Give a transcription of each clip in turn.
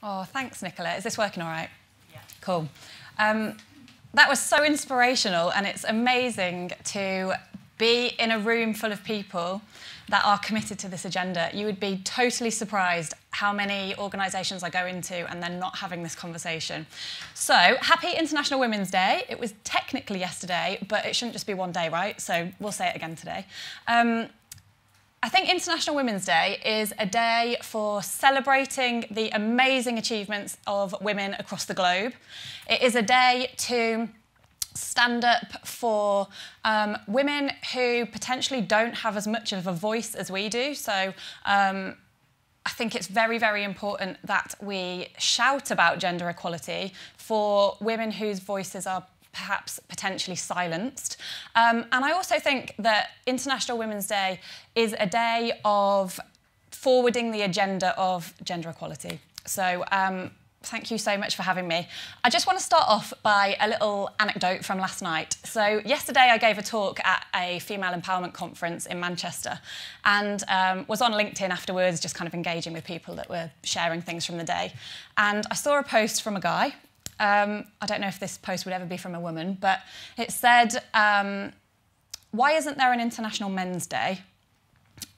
Oh, thanks, Nicola. Is this working all right? Yeah. Cool. That was so inspirational, and it's amazing to be in a room full of people that are committed to this agenda. You would be totally surprised how many organisations I go into and they're not having this conversation. So, happy International Women's Day. It was technically yesterday, but it shouldn't just be one day, right? So we'll say it again today. I think International Women's Day is a day for celebrating the amazing achievements of women across the globe. It is a day to stand up for women who potentially don't have as much of a voice as we do. So I think it's very, very important that we shout about gender equality for women whose voices are perhaps potentially silenced. And I also think that International Women's Day is a day of forwarding the agenda of gender equality. So thank you so much for having me. I just want to start off by a little anecdote from last night. So yesterday I gave a talk at a female empowerment conference in Manchester and was on LinkedIn afterwards, just kind of engaging with people that were sharing things from the day. And I saw a post from a guy. I don't know if this post would ever be from a woman, but it said, why isn't there an International Men's Day?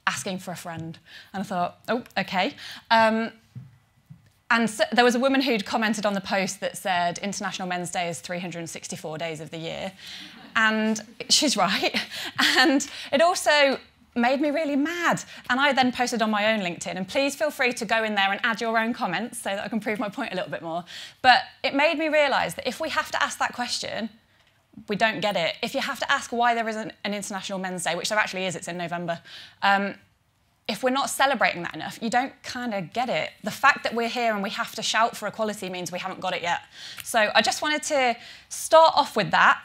Asking for a friend. And I thought, oh, okay. And so there was a woman who'd commented on the post that said International Men's Day is 364 days of the year. And she's right. And it also made me really mad. And I then posted on my own LinkedIn, and please feel free to go in there and add your own comments so that I can prove my point a little bit more. But it made me realise that if we have to ask that question, we don't get it. If you have to ask why there isn't an International Men's Day, which there actually is, it's in November, if we're not celebrating that enough, you don't kind of get it. The fact that we're here and we have to shout for equality means we haven't got it yet. So I just wanted to start off with that,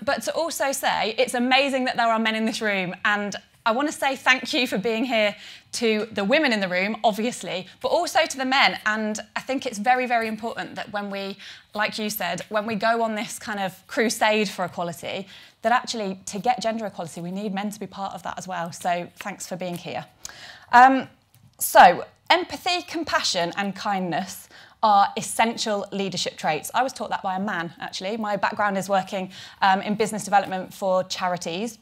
but to also say it's amazing that there are men in this room, and I want to say thank you for being here to the women in the room, obviously, but also to the men. And I think it's very, very important that when we, like you said, when we go on this kind of crusade for equality, that actually to get gender equality, we need men to be part of that as well. So thanks for being here. So empathy, compassion and kindness are essential leadership traits. I was taught that by a man, actually. My background is working in business development for charities.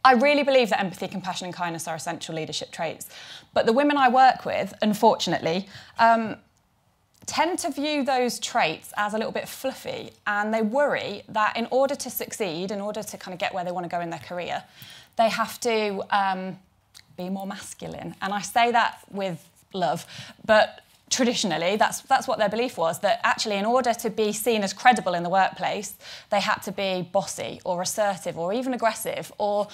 I really believe that empathy, compassion and kindness are essential leadership traits. But the women I work with, unfortunately, tend to view those traits as a little bit fluffy, and they worry that in order to succeed, in order to kind of get where they want to go in their career, they have to be more masculine. And I say that with love, but traditionally, that's what their belief was, that actually in order to be seen as credible in the workplace, they had to be bossy or assertive or even aggressive or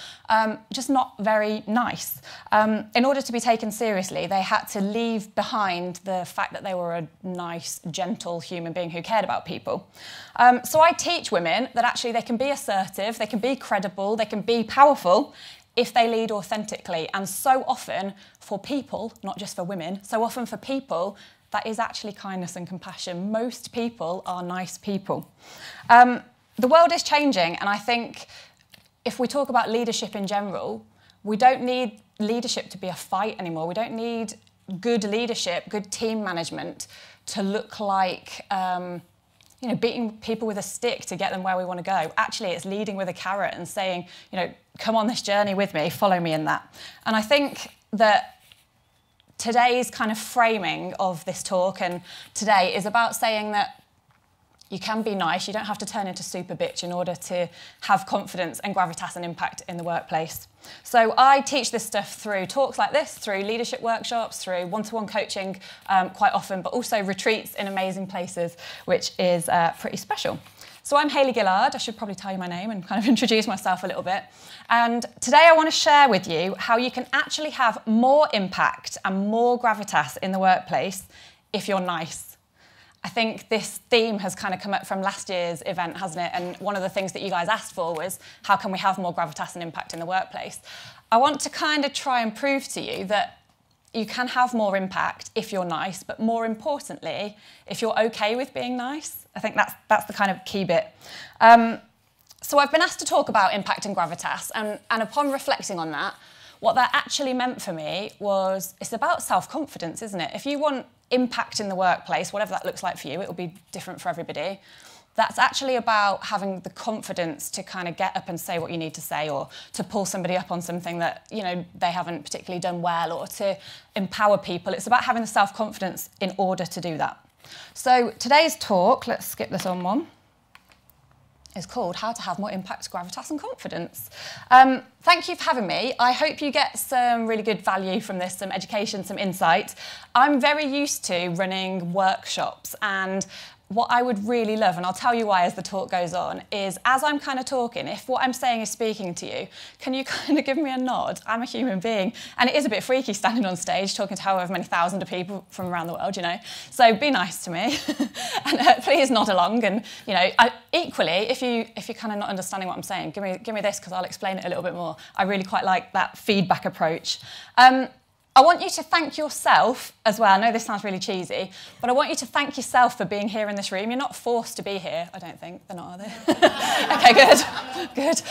just not very nice. In order to be taken seriously, they had to leave behind the fact that they were a nice, gentle human being who cared about people. So I teach women that actually they can be assertive, they can be credible, they can be powerful if they lead authentically. And so often for people, not just for women, so often for people, that is actually kindness and compassion. Most people are nice people. The world is changing, and I think if we talk about leadership in general, we don't need leadership to be a fight anymore. We don't need good leadership, good team management to look like beating people with a stick to get them where we want to go. Actually, it's leading with a carrot and saying, come on this journey with me, follow me in that. And I think that today's kind of framing of this talk and today is about saying that you can be nice, you don't have to turn into super bitch in order to have confidence and gravitas and impact in the workplace. So I teach this stuff through talks like this, through leadership workshops, through one-to-one coaching quite often, but also retreats in amazing places, which is pretty special. So I'm Hayley Gillard. I should probably tell you my name and kind of introduce myself a little bit. And today I want to share with you how you can actually have more impact and more gravitas in the workplace if you're nice. I think this theme has kind of come up from last year's event, hasn't it? And one of the things that you guys asked for was, how can we have more gravitas and impact in the workplace? I want to kind of try and prove to you that you can have more impact if you're nice, but more importantly, if you're okay with being nice. I think that's the kind of key bit. So I've been asked to talk about impact and gravitas, and upon reflecting on that, what that actually meant for me was, it's about self-confidence, isn't it? If you want impact in the workplace, whatever that looks like for you, it will be different for everybody. That's actually about having the confidence to kind of get up and say what you need to say, or to pull somebody up on something that, you know, they haven't particularly done well, or to empower people. It's about having the self-confidence in order to do that. So today's talk, let's skip this on one, is called How to Have More Impact, Gravitas and Confidence. Thank you for having me. I hope you get some really good value from this, some education, some insight. I'm very used to running workshops, and what I would really love, and I'll tell you why as the talk goes on, is as I'm kind of talking, if what I'm saying is speaking to you, can you kind of give me a nod? I'm a human being, and it is a bit freaky standing on stage talking to however many thousands of people from around the world, you know. So be nice to me, and please nod along. And you know, equally, if you're kind of not understanding what I'm saying, give me this, because I'll explain it a little bit more. I really quite like that feedback approach. I want you to thank yourself as well. I know this sounds really cheesy, but I want you to thank yourself for being here in this room. You're not forced to be here, I don't think. They're not, are they? Okay, good.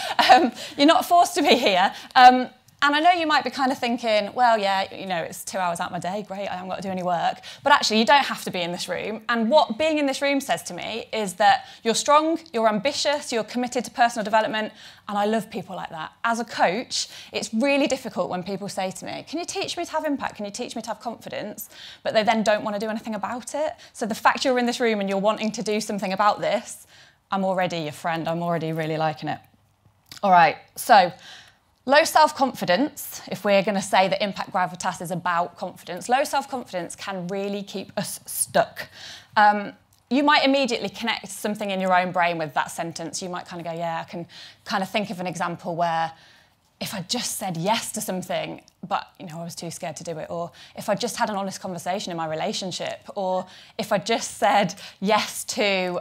You're not forced to be here. And I know you might be kind of thinking, well, yeah, you know, it's 2 hours out of my day, great, I haven't got to do any work. But actually, you don't have to be in this room. And what being in this room says to me is that you're strong, you're ambitious, you're committed to personal development, and I love people like that. As a coach, it's really difficult when people say to me, can you teach me to have impact? Can you teach me to have confidence? But they then don't want to do anything about it. So the fact you're in this room and you're wanting to do something about this, I'm already your friend, I'm already really liking it. All right, so low self-confidence, if we're going to say that impact gravitas is about confidence, low self-confidence can really keep us stuck. You might immediately connect something in your own brain with that sentence. You might kind of go, yeah, I can kind of think of an example where if I just said yes to something, but you know, I was too scared to do it, or if I just had an honest conversation in my relationship, or if I just said yes to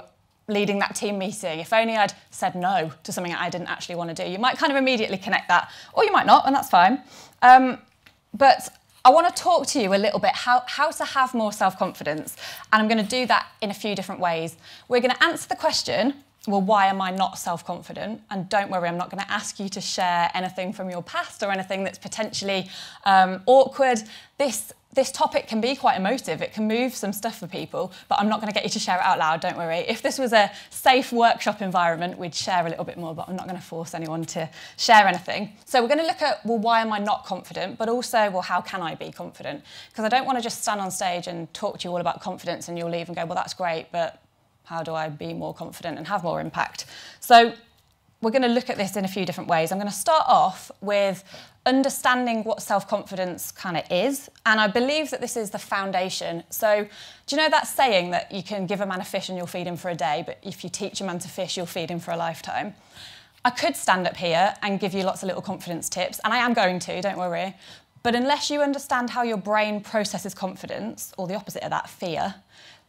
leading that team meeting, if only I'd said no to something that I didn't actually want to do. You might kind of immediately connect that, or you might not, and that's fine. But I want to talk to you a little bit how to have more self-confidence, and I'm going to do that in a few different ways. We're going to answer the question, well, why am I not self-confident? And don't worry, I'm not going to ask you to share anything from your past or anything that's potentially awkward. This topic can be quite emotive. It can move some stuff for people, but I'm not going to get you to share it out loud, don't worry. If this was a safe workshop environment, we'd share a little bit more, but I'm not going to force anyone to share anything. So we're going to look at, well, why am I not confident? But also, well, how can I be confident? Because I don't want to just stand on stage and talk to you all about confidence and you'll leave and go, well, that's great, but how do I be more confident and have more impact? So we're going to look at this in a few different ways. I'm going to start off with understanding what self-confidence kind of is. And I believe that this is the foundation. So do you know that saying that you can give a man a fish and you'll feed him for a day, but if you teach a man to fish, you'll feed him for a lifetime? I could stand up here and give you lots of little confidence tips, and I am going to, don't worry. But unless you understand how your brain processes confidence, or the opposite of that, fear,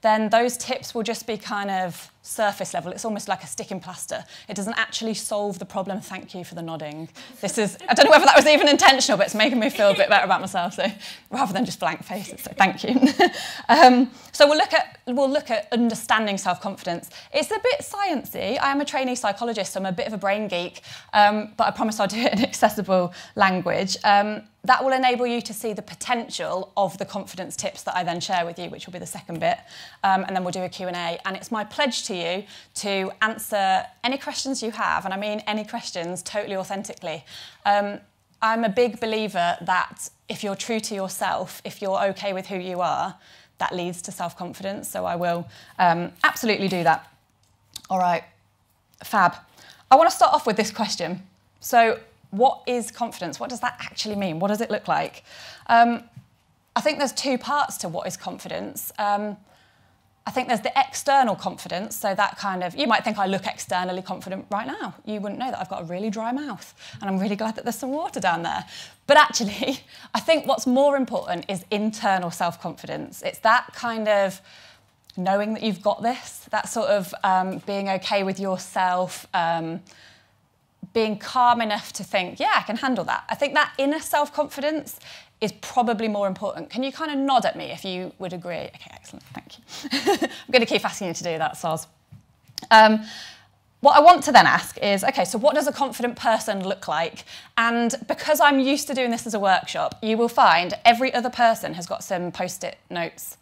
then those tips will just be kind of surface level. It's almost like a stick in plaster. It doesn't actually solve the problem. Thank you for the nodding. This is, I don't know whether that was even intentional, but it's making me feel a bit better about myself, so rather than just blank faces, so thank you. So we'll look at understanding self-confidence. It's a bit sciencey. I am a trainee psychologist, so I'm a bit of a brain geek, but I promise I'll do it in accessible language. That will enable you to see the potential of the confidence tips that I then share with you, which will be the second bit. And then we'll do a Q&A. And it's my pledge to you to answer any questions you have, and I mean any questions, totally authentically. I'm a big believer that if you're true to yourself, if you're okay with who you are, that leads to self-confidence. So I will absolutely do that. All right, fab. I want to start off with this question. So, what is confidence? What does that actually mean? What does it look like? I think there's two parts to what is confidence. I think there's the external confidence, so that kind of, you might think I look externally confident right now. You wouldn't know that I've got a really dry mouth, and I'm really glad that there's some water down there. But actually, I think what's more important is internal self-confidence. It's that kind of knowing that you've got this, that sort of being okay with yourself, being calm enough to think, yeah, I can handle that. I think that inner self-confidence is probably more important. Can you kind of nod at me if you would agree? Okay, excellent, thank you. I'm going to keep asking you to do that, Soz. What I want to then ask is, okay, so what does a confident person look like? And because I'm used to doing this as a workshop, you will find every other person has got some post-it notes.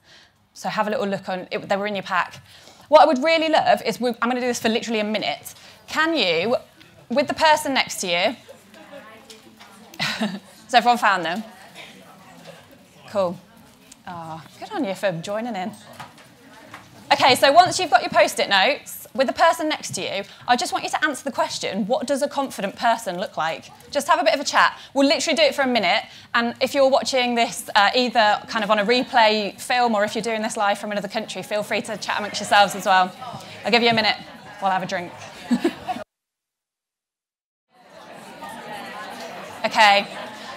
So have a little look on, they were in your pack. What I would really love is, I'm going to do this for literally a minute. Can you, with the person next to you, has everyone found them? Cool. Oh, good on you for joining in. Okay, so once you've got your post-it notes, with the person next to you, I just want you to answer the question, what does a confident person look like? Just have a bit of a chat. We'll literally do it for a minute, and if you're watching this either kind of on a replay film or if you're doing this live from another country, feel free to chat amongst yourselves as well. I'll give you a minute while I have a drink. Okay,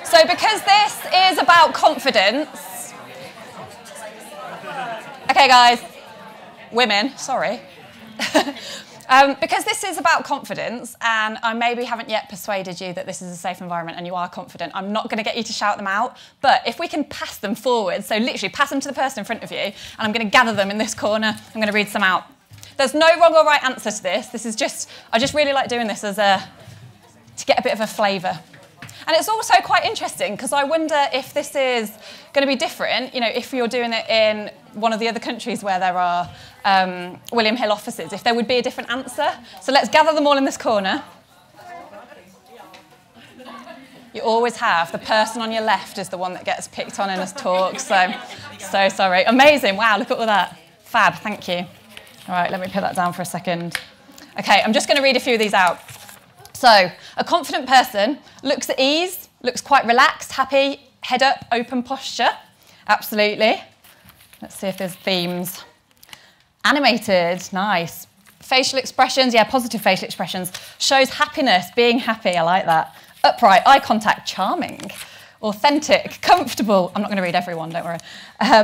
so because this is about confidence... Okay, guys. Women, sorry. Because this is about confidence, and I maybe haven't yet persuaded you that this is a safe environment and you are confident, I'm not going to get you to shout them out, but if we can pass them forward, so literally pass them to the person in front of you, and I'm going to gather them in this corner, I'm going to read some out. There's no wrong or right answer to this. This is just, I just really like doing this as to get a bit of a flavour. And it's also quite interesting because I wonder if this is going to be different, you know, if you're doing it in one of the other countries where there are William Hill offices, if there would be a different answer. So let's gather them all in this corner. You always have the person on your left is the one that gets picked on in this talk. So sorry. Amazing. Wow, look at all that. Fab, thank you. All right, let me put that down for a second. Okay, I'm just going to read a few of these out. So, a confident person looks at ease, looks quite relaxed, happy, head up, open posture. Absolutely. Let's see if there's themes. Animated, nice. Facial expressions, yeah, positive facial expressions. Shows happiness, being happy, I like that. Upright, eye contact, charming. Authentic, comfortable. I'm not going to read everyone, don't worry.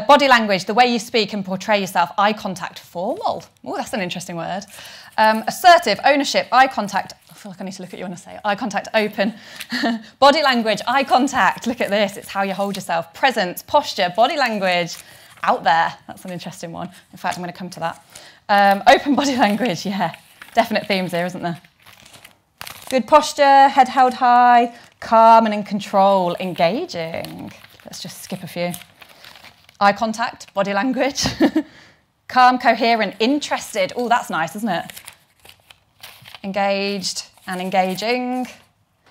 Body language, the way you speak and portray yourself. Eye contact, formal. Oh, that's an interesting word. Assertive, ownership, eye contact. I feel like I need to look at you when I say it. Eye contact, open. Body language, eye contact. Look at this. It's how you hold yourself. Presence, posture, body language. Out there. That's an interesting one. In fact, I'm going to come to that. Open body language, yeah. Definite themes here, isn't there? Good posture, head held high, calm and in control, engaging. Let's just skip a few. Eye contact, body language. Calm, coherent, interested. Oh, that's nice, isn't it? Engaged and engaging.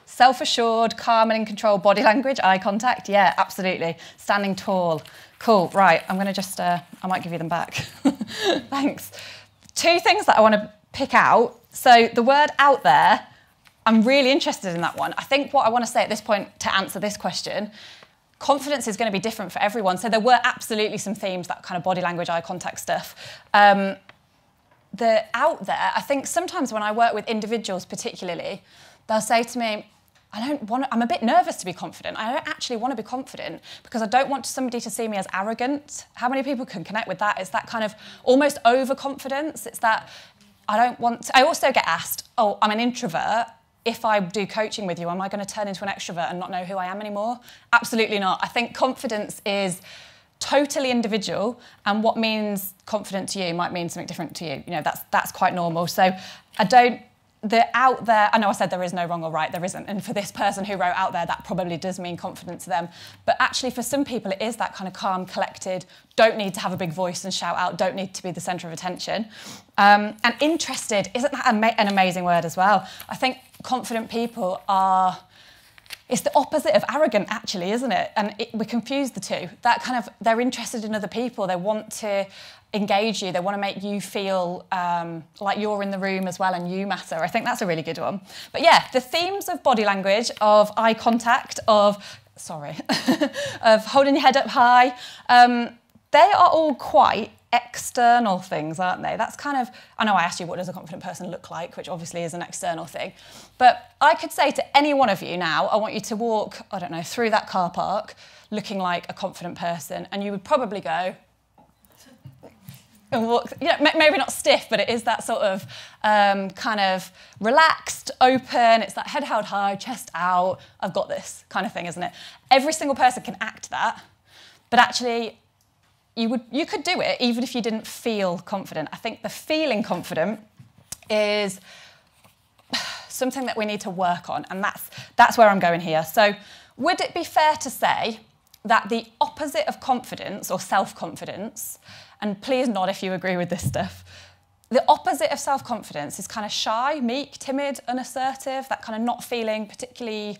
Self-assured, calm and in control, body language, eye contact. Yeah, absolutely. Standing tall. Cool, right, I'm going to just, I might give you them back. Thanks. Two things that I want to pick out. So the word out there, I'm really interested in that one. I think what I want to say at this point to answer this question, confidence is going to be different for everyone. So there were absolutely some themes, that kind of body language, eye contact stuff. The out there, I think sometimes when I work with individuals particularly, they'll say to me, I'm a bit nervous to be confident. I don't actually want to be confident because I don't want somebody to see me as arrogant. How many people can connect with that? It's that kind of almost overconfidence. It's that I don't want to. I also get asked, oh, I'm an introvert. If I do coaching with you, am I going to turn into an extrovert and not know who I am anymore? Absolutely not. I think confidence is totally individual, and what means confident to you might mean something different to you. You know, that's quite normal. So the out there, I know I said there is no wrong or right, there isn't. And for this person who wrote out there, that probably does mean confident to them. But actually for some people, it is that kind of calm, collected, don't need to have a big voice and shout out, don't need to be the centre of attention. And interested, isn't that an amazing word as well? I think confident people are, it's the opposite of arrogant actually, isn't it? And we confuse the two. That kind of, they're interested in other people, they want to engage you, they want to make you feel like you're in the room as well and you matter. I think that's a really good one. But yeah, the themes of body language, of eye contact, of holding your head up high, they are all quite external things, aren't they? That's kind of, I know I asked you what does a confident person look like, which obviously is an external thing. But I could say to any one of you now, I want you to walk, I don't know, through that car park looking like a confident person, and you would probably go, and walk, you know, maybe not stiff, but it is that sort of kind of relaxed, open, it's that head held high, chest out, I've got this kind of thing, isn't it? Every single person can act that, but actually you could do it even if you didn't feel confident. I think the feeling confident is something that we need to work on, and that's where I'm going here. So would it be fair to say that the opposite of confidence or self-confidence, and please nod if you agree with this stuff, the opposite of self-confidence is kind of shy, meek, timid, unassertive, that kind of not feeling particularly,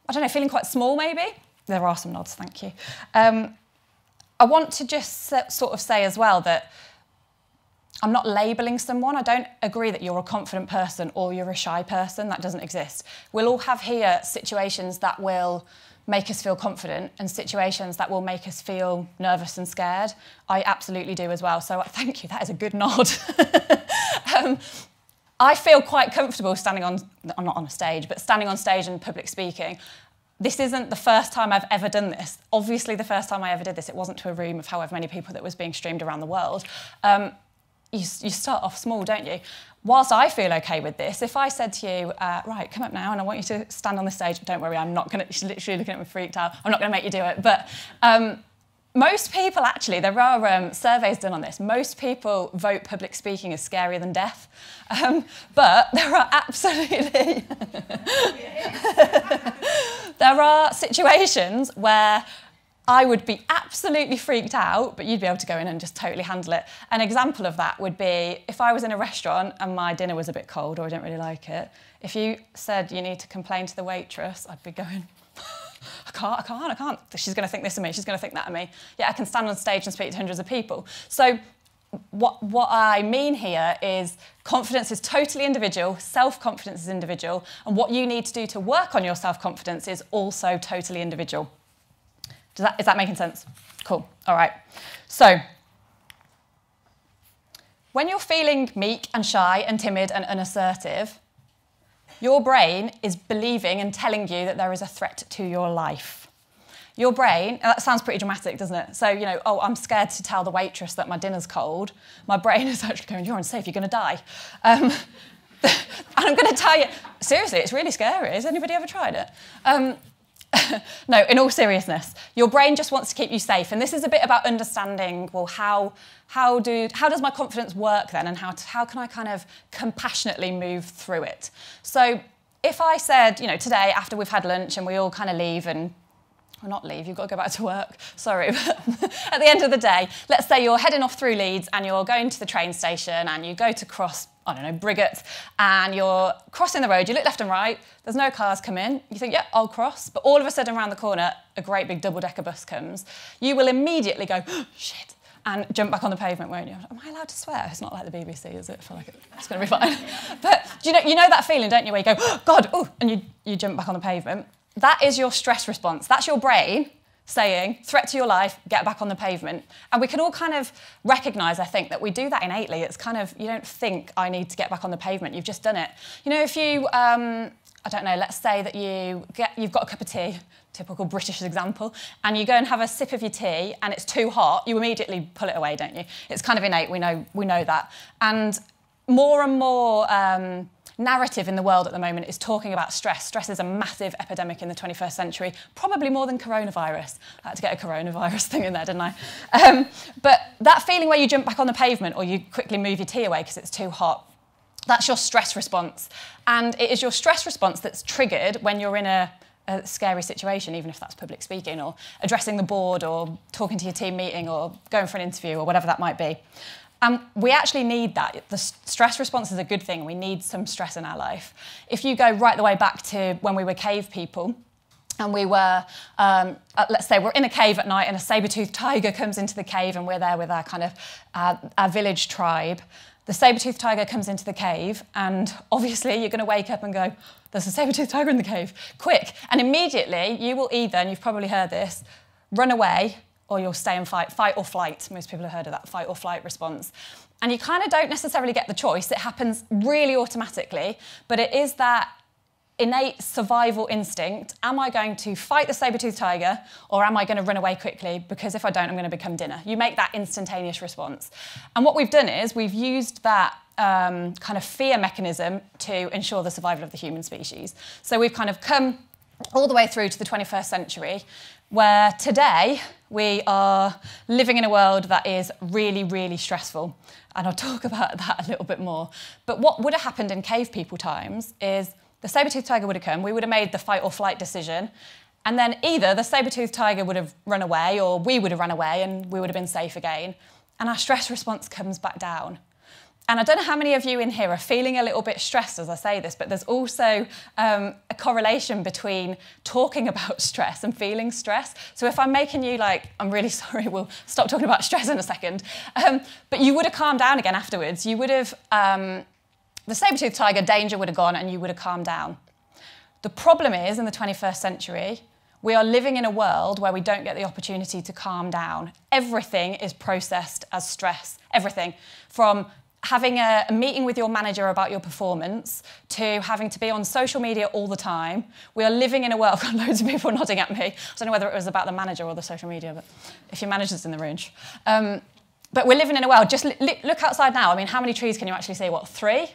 I don't know, feeling quite small maybe. There are some nods, thank you. I want to just sort of say as well that I'm not labelling someone. I don't agree that you're a confident person or you're a shy person. That doesn't exist. We'll all have here situations that will make us feel confident and situations that will make us feel nervous and scared. I absolutely do as well. So thank you, that is a good nod. I feel quite comfortable standing on, I'm not on a stage, but standing on stage and public speaking. This isn't the first time I've ever done this. Obviously, the first time I ever did this, it wasn't to a room of however many people that was being streamed around the world. You start off small, don't you? Whilst I feel okay with this, if I said to you, right, come up now and I want you to stand on the stage, don't worry, I'm not going to, she's literally looking at me freaked out, I'm not going to make you do it. But most people, actually, there are surveys done on this, most people vote public speaking as scarier than death. But there are absolutely, there are situations where I would be absolutely freaked out, but you'd be able to go in and just totally handle it. An example of that would be if I was in a restaurant and my dinner was a bit cold or I didn't really like it, if you said you need to complain to the waitress, I'd be going, I can't. She's going to think this of me, she's going to think that of me. Yeah, I can stand on stage and speak to hundreds of people. So what I mean here is confidence is totally individual, self-confidence is individual, and what you need to do to work on your self-confidence is also totally individual. Is that making sense? Cool. All right. So when you're feeling meek and shy and timid and unassertive, your brain is believing and telling you that there is a threat to your life. Your brain, that sounds pretty dramatic, doesn't it? So, you know, oh, I'm scared to tell the waitress that my dinner's cold. My brain is actually going, you're unsafe, you're going to die. And I'm going to tell you, seriously, it's really scary. Has anybody ever tried it? No, in all seriousness, your brain just wants to keep you safe. And this is a bit about understanding, well, how does my confidence work then? And how can I kind of compassionately move through it? So if I said, you know, today after we've had lunch and we all kind of leave and, well, not leave, you've got to go back to work, sorry, but at the end of the day, let's say you're heading off through Leeds and you're going to the train station and you go to cross, I don't know, Briggate, and you're crossing the road, you look left and right, there's no cars come in, you think, yeah, I'll cross, but all of a sudden around the corner, a great big double-decker bus comes, you will immediately go, oh, shit, and jump back on the pavement, won't you? Am I allowed to swear? It's not like the BBC, is it? I feel like it's going to be fine. But you know that feeling, don't you, where you go, oh, God, oh, and you jump back on the pavement? That is your stress response. That's your brain saying, threat to your life, get back on the pavement. And we can all kind of recognise, I think, that we do that innately. It's kind of, you don't think, I need to get back on the pavement, you've just done it. You know, if you, I don't know, let's say that you've got a cup of tea, typical British example, and you go and have a sip of your tea and it's too hot, you immediately pull it away, don't you? It's kind of innate, we know that. And more narrative in the world at the moment is talking about stress. Stress is a massive epidemic in the 21st century, probably more than coronavirus. I had to get a coronavirus thing in there, didn't I? But that feeling where you jump back on the pavement or you quickly move your tea away because it's too hot, that's your stress response. And it is your stress response that's triggered when you're in a scary situation, even if that's public speaking or addressing the board or talking to your team meeting or going for an interview or whatever that might be. We actually need that. The stress response is a good thing. We need some stress in our life. If you go right the way back to when we were cave people, and we were, let's say we're in a cave at night and a saber-toothed tiger comes into the cave and we're there with our kind of, our village tribe. The saber-toothed tiger comes into the cave and obviously you're going to wake up and go, there's a saber-toothed tiger in the cave, quick. And immediately you will either, and you've probably heard this, run away, or you'll stay and fight or flight. Most people have heard of that, fight or flight response. And you kind of don't necessarily get the choice. It happens really automatically, but it is that innate survival instinct. Am I going to fight the saber-toothed tiger or am I going to run away quickly? Because if I don't, I'm going to become dinner. You make that instantaneous response. And what we've done is we've used that kind of fear mechanism to ensure the survival of the human species. So we've kind of come all the way through to the 21st century, where today we are living in a world that is really, really stressful. And I'll talk about that a little bit more. But what would have happened in cave people times is the saber-toothed tiger would have come, we would have made the fight or flight decision, And then either the saber-toothed tiger would have run away, or we would have run away and we would have been safe again. And our stress response comes back down. And I don't know how many of you in here are feeling a little bit stressed as I say this, but there's also a correlation between talking about stress and feeling stress. So if I'm making you like, I'm really sorry, we'll stop talking about stress in a second, but you would have calmed down again afterwards. You would have, the saber-toothed tiger danger would have gone and you would have calmed down. The problem is, in the 21st century, we are living in a world where we don't get the opportunity to calm down. Everything is processed as stress. Everything. From having a meeting with your manager about your performance to having to be on social media all the time. We are living in a world, I've got loads of people nodding at me. I don't know whether it was about the manager or the social media, but if your manager's in the room. But we're living in a world, just look outside now. I mean, how many trees can you actually see? What, 3?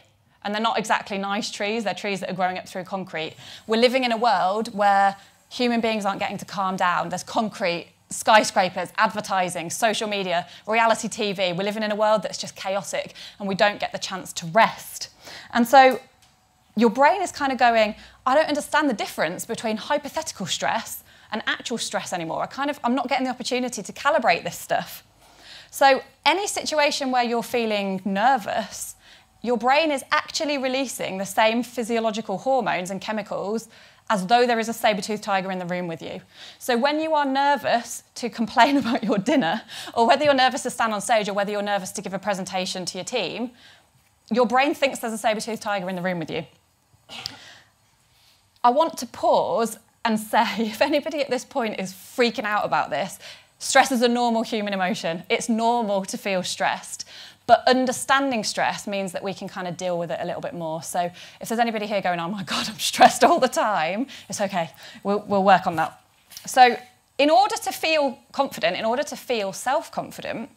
And they're not exactly nice trees. They're trees that are growing up through concrete. We're living in a world where human beings aren't getting to calm down. There's concrete, skyscrapers, advertising, social media, reality TV. We're living in a world that's just chaotic and we don't get the chance to rest. And so your brain is kind of going, I don't understand the difference between hypothetical stress and actual stress anymore. I'm not getting the opportunity to calibrate this stuff. So any situation where you're feeling nervous, your brain is actually releasing the same physiological hormones and chemicals as though there is a saber-toothed tiger in the room with you. So when you are nervous to complain about your dinner, or whether you're nervous to stand on stage, or whether you're nervous to give a presentation to your team, your brain thinks there's a saber-toothed tiger in the room with you. I want to pause and say, if anybody at this point is freaking out about this, stress is a normal human emotion. It's normal to feel stressed. But understanding stress means that we can kind of deal with it a little bit more. So if there's anybody here going, oh my God, I'm stressed all the time, it's okay. We'll work on that. So in order to feel confident, in order to feel self-confident,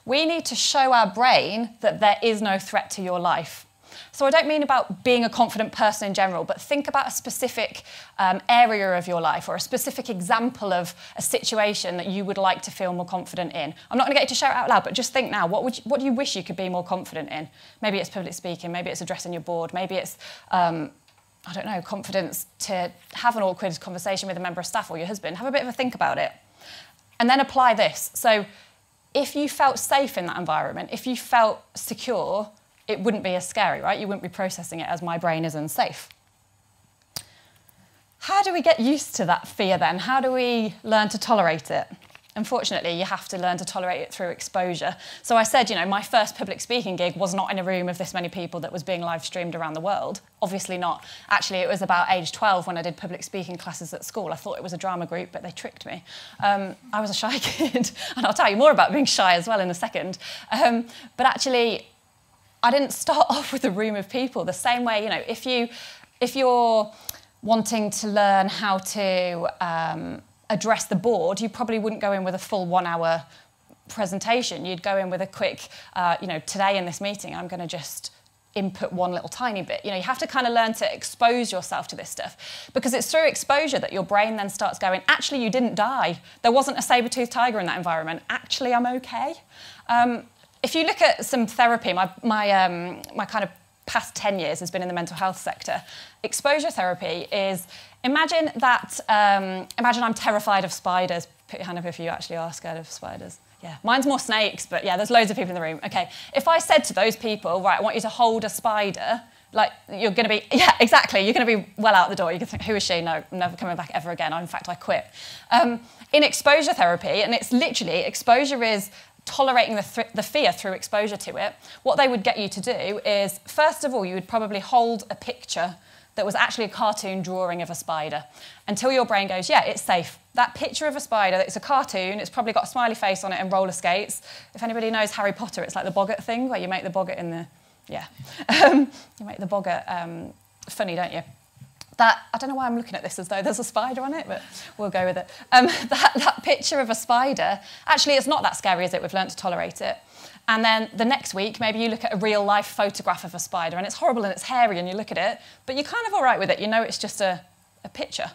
we need to show our brain that there is no threat to your life. So I don't mean about being a confident person in general, but think about a specific area of your life or a specific example of a situation that you would like to feel more confident in. I'm not going to get you to shout out loud, but just think now, what do you wish you could be more confident in? Maybe it's public speaking, maybe it's addressing your board, maybe it's, I don't know, confidence to have an awkward conversation with a member of staff or your husband. Have a bit of a think about it. And then apply this. So if you felt safe in that environment, if you felt secure, it wouldn't be as scary, right? You wouldn't be processing it as my brain is unsafe. How do we get used to that fear then? How do we learn to tolerate it? Unfortunately, you have to learn to tolerate it through exposure. So I said, you know, my first public speaking gig was not in a room of this many people that was being live streamed around the world. Obviously not. Actually, it was about age 12 when I did public speaking classes at school. I thought it was a drama group, but they tricked me. I was a shy kid, and I'll tell you more about being shy as well in a second. But actually, I didn't start off with a room of people the same way, you know, if you're wanting to learn how to address the board, you probably wouldn't go in with a full 1 hour presentation. You'd go in with a quick, you know, today in this meeting, I'm going to just input one little tiny bit. You know, you have to kind of learn to expose yourself to this stuff because it's through exposure that your brain then starts going, actually, you didn't die. There wasn't a saber-toothed tiger in that environment. Actually, I'm okay. If you look at some therapy, my kind of past 10 years has been in the mental health sector. Exposure therapy is, imagine I'm terrified of spiders. Put your hand up if you actually are scared of spiders. Yeah, mine's more snakes, but yeah, there's loads of people in the room. Okay, if I said to those people, right, I want you to hold a spider, like you're going to be, yeah, exactly, you're going to be well out the door. You can think, who is she? No, I'm never coming back ever again. In fact, I quit. In exposure therapy, and it's literally, exposure is tolerating the fear through exposure to it, what they would get you to do is, first of all, you would probably hold a picture that was actually a cartoon drawing of a spider until your brain goes, yeah, it's safe. That picture of a spider, it's a cartoon, it's probably got a smiley face on it and roller skates. If anybody knows Harry Potter, it's like the boggart thing where you make the boggart in the, yeah. You make the boggart funny, don't you? I don't know why I'm looking at this as though there's a spider on it, but we'll go with it. That picture of a spider, actually it's not that scary, is it? We've learned to tolerate it. And then the next week, maybe you look at a real life photograph of a spider and it's horrible and it's hairy and you look at it, but you're kind of all right with it. You know it's just a picture.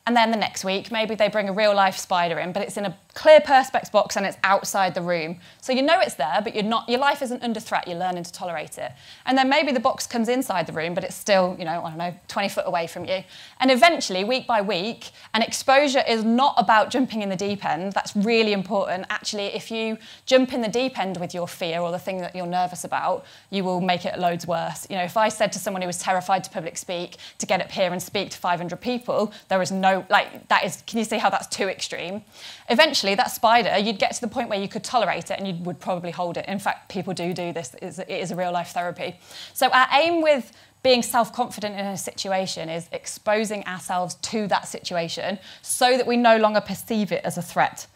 And then the next week, maybe they bring a real life spider in, but it's in a clear perspex box and it's outside the room. So you know it's there, but your life isn't under threat, you're learning to tolerate it. And then maybe the box comes inside the room, but it's still, I don't know, 20 foot away from you. And eventually, week by week, and exposure is not about jumping in the deep end, that's really important. Actually, if you jump in the deep end with your fear or the thing that you're nervous about, you will make it loads worse. If I said to someone who was terrified to public speak, to get up here and speak to 500 people, there is no, can you see how that's too extreme? Eventually, that spider, you'd get to the point where you could tolerate it and you would probably hold it. In fact, people do this. It is a real life therapy. So our aim with being self-confident in a situation is exposing ourselves to that situation so that we no longer perceive it as a threat.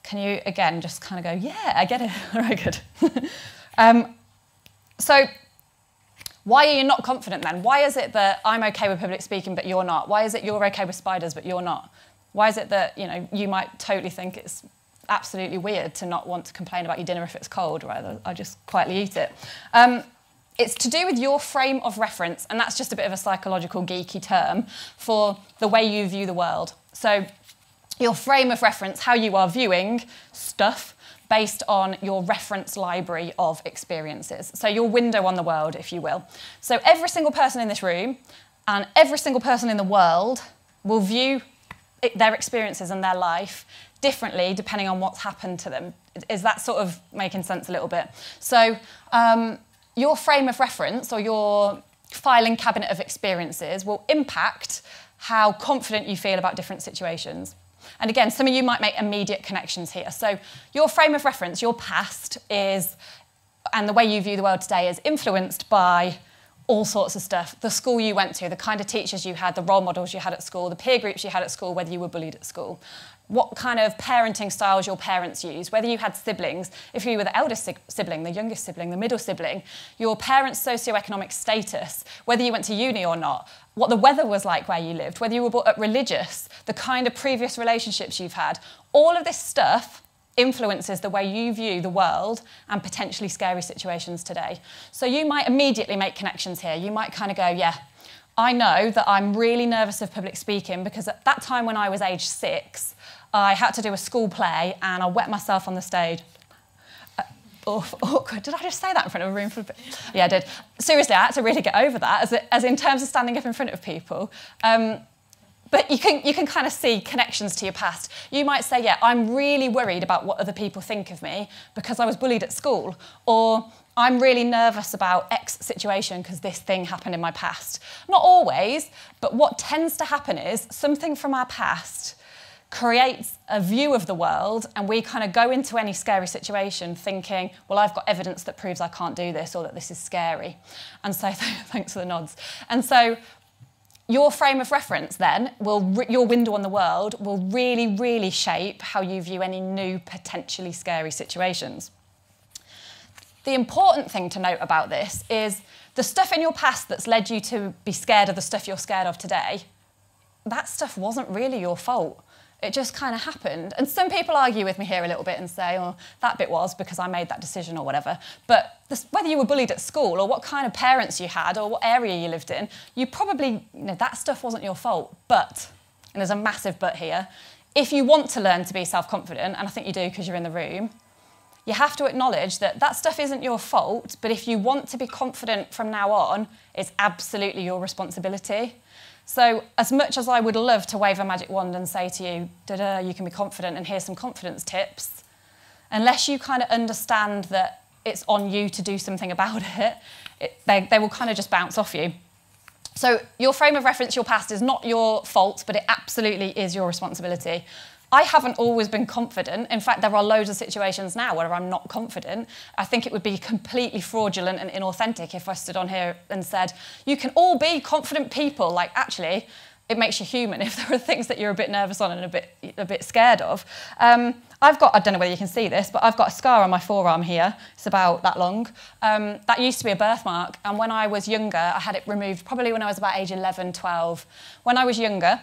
Can you, again, just kind of go, yeah, I get it. All right, good. So why are you not confident then? Why is it that I'm okay with public speaking but you're not? Why is it you're okay with spiders but you're not? Why is it that you might totally think it's absolutely weird to not want to complain about your dinner if it's cold, rather I just quietly eat it? It's to do with your frame of reference, and that's just a bit of a psychological geeky term for the way you view the world. So your frame of reference, how you are viewing stuff based on your reference library of experiences. So your window on the world, if you will. So every single person in this room and every single person in the world will view their experiences and their life differently depending on what's happened to them. Is that sort of making sense a little bit? So your frame of reference or your filing cabinet of experiences will impact how confident you feel about different situations. And again, some of you might make immediate connections here. So your frame of reference, your past is, and the way you view the world today is influenced by all sorts of stuff. The school you went to, the kind of teachers you had, the role models you had at school, the peer groups you had at school, whether you were bullied at school. What kind of parenting styles your parents used, whether you had siblings, if you were the eldest sibling, the youngest sibling, the middle sibling, your parents' socioeconomic status, whether you went to uni or not, what the weather was like where you lived, whether you were brought up religious, the kind of previous relationships you've had. All of this stuff influences the way you view the world and potentially scary situations today. So you might immediately make connections here. You might kind of go, yeah, I know that I'm really nervous of public speaking because at that time when I was age 6, I had to do a school play and I wet myself on the stage. Awkward. Did I just say that in front of a room full of people? Yeah, I did. Seriously, I had to really get over that as in terms of standing up in front of people. But you can kind of see connections to your past. You might say, yeah, I'm really worried about what other people think of me because I was bullied at school. Or I'm really nervous about X situation because this thing happened in my past. Not always, but what tends to happen is something from our past creates a view of the world and we kind of go into any scary situation thinking, well, I've got evidence that proves I can't do this or that this is scary. And so, thanks for the nods. And so your frame of reference then, your window on the world, will really, really shape how you view any new potentially scary situations. The important thing to note about this is the stuff in your past that's led you to be scared of the stuff you're scared of today, that stuff wasn't really your fault. It just kind of happened. And some people argue with me here a little bit and say, oh, that bit was because I made that decision or whatever. But whether you were bullied at school or what kind of parents you had or what area you lived in, you probably, that stuff wasn't your fault. But, and there's a massive but here, if you want to learn to be self-confident, and I think you do because you're in the room, you have to acknowledge that that stuff isn't your fault, but if you want to be confident from now on, it's absolutely your responsibility. So as much as I would love to wave a magic wand and say to you, da-da, you can be confident and here's some confidence tips, unless you kind of understand that it's on you to do something about it, they will kind of just bounce off you. So your frame of reference, your past, is not your fault, but it absolutely is your responsibility. I haven't always been confident. In fact, there are loads of situations now where I'm not confident. I think it would be completely fraudulent and inauthentic if I stood on here and said, you can all be confident people. Like, actually, it makes you human if there are things that you're a bit nervous on and a bit scared of. I've got, I don't know whether you can see this, but I've got a scar on my forearm here. It's about that long. That used to be a birthmark. And when I was younger, I had it removed probably when I was about age 11, 12. When I was younger,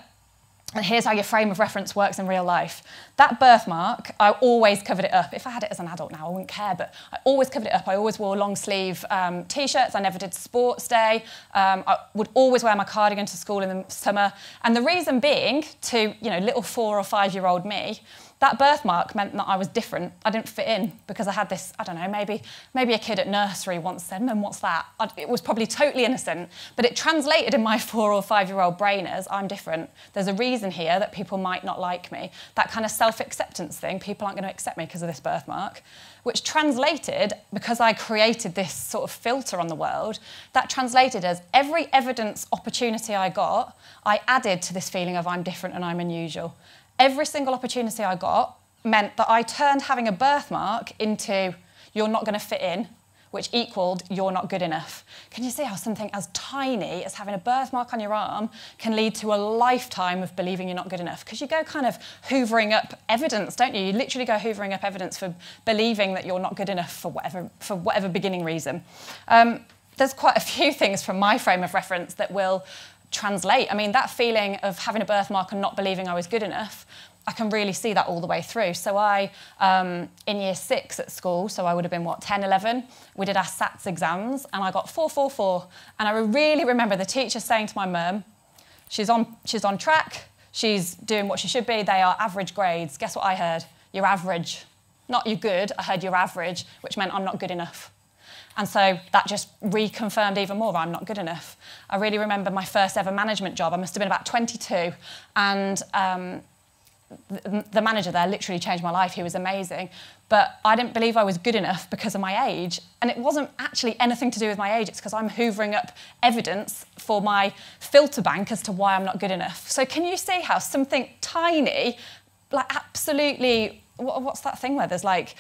And here's how your frame of reference works in real life. That birthmark, I always covered it up. If I had it as an adult now, I wouldn't care, but I always covered it up. I always wore long sleeve T-shirts. I never did sports day. I would always wear my cardigan to school in the summer. And the reason being, to little 4 or 5 year old me, that birthmark meant that I was different. I didn't fit in because I had this, I don't know, maybe a kid at nursery once said, "Mum, what's that?" It was probably totally innocent, but it translated in my 4 or 5 year old brain as, I'm different. There's a reason here that people might not like me. That kind of self-acceptance thing, people aren't going to accept me because of this birthmark, which translated, because I created this sort of filter on the world, that translated as every evidence opportunity I got, I added to this feeling of I'm different and I'm unusual. Every single opportunity I got meant that I turned having a birthmark into you're not going to fit in, which equaled you're not good enough. Can you see how something as tiny as having a birthmark on your arm can lead to a lifetime of believing you're not good enough? Because you go kind of hoovering up evidence, don't you? You literally go hoovering up evidence for believing that you're not good enough for whatever beginning reason. There's quite a few things from my frame of reference that will translate. I mean, that feeling of having a birthmark and not believing I was good enough, I can really see that all the way through. So I, in year 6 at school, so I would have been, 10, 11, we did our SATs exams, and I got 444. And I really remember the teacher saying to my mum, she's on track, she's doing what she should be, they are average grades. Guess what I heard? You're average. Not you're good, I heard you're average, which meant I'm not good enough. And so that just reconfirmed even more I'm not good enough. I really remember my first ever management job. I must have been about 22. And the manager there literally changed my life. He was amazing. But I didn't believe I was good enough because of my age. And it wasn't actually anything to do with my age. It's because I'm hoovering up evidence for my filter bank as to why I'm not good enough. So can you see how something tiny, like absolutely, what's that thing where there's like,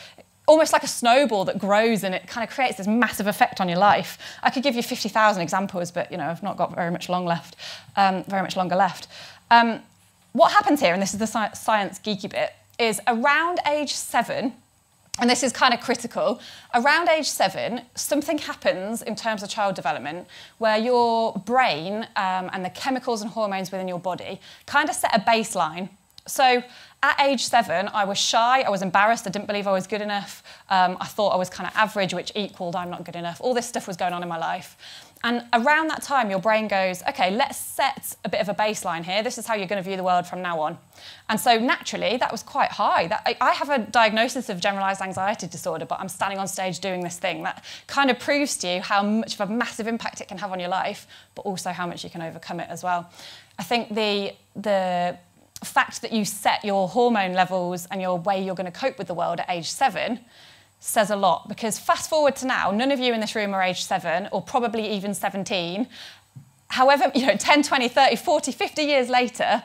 almost like a snowball that grows and it kind of creates this massive effect on your life. I could give you 50,000 examples, but I've not got very much longer left. What happens here, and this is the science geeky bit, is around age 7, and this is kind of critical, around age 7, something happens in terms of child development where your brain and the chemicals and hormones within your body kind of set a baseline. So at age 7, I was shy, I was embarrassed, I didn't believe I was good enough. I thought I was kind of average, which equaled I'm not good enough. All this stuff was going on in my life. And around that time, your brain goes, okay, let's set a bit of a baseline here. This is how you're going to view the world from now on. And so naturally, that was quite high. I have a diagnosis of generalised anxiety disorder, but I'm standing on stage doing this thing. That kind of proves to you how much of a massive impact it can have on your life, but also how much you can overcome it as well. I think the fact that you set your hormone levels and your way you're going to cope with the world at age 7 says a lot, because fast forward to now, none of you in this room are age 7 or probably even 17. However, 10, 20, 30, 40, 50 years later,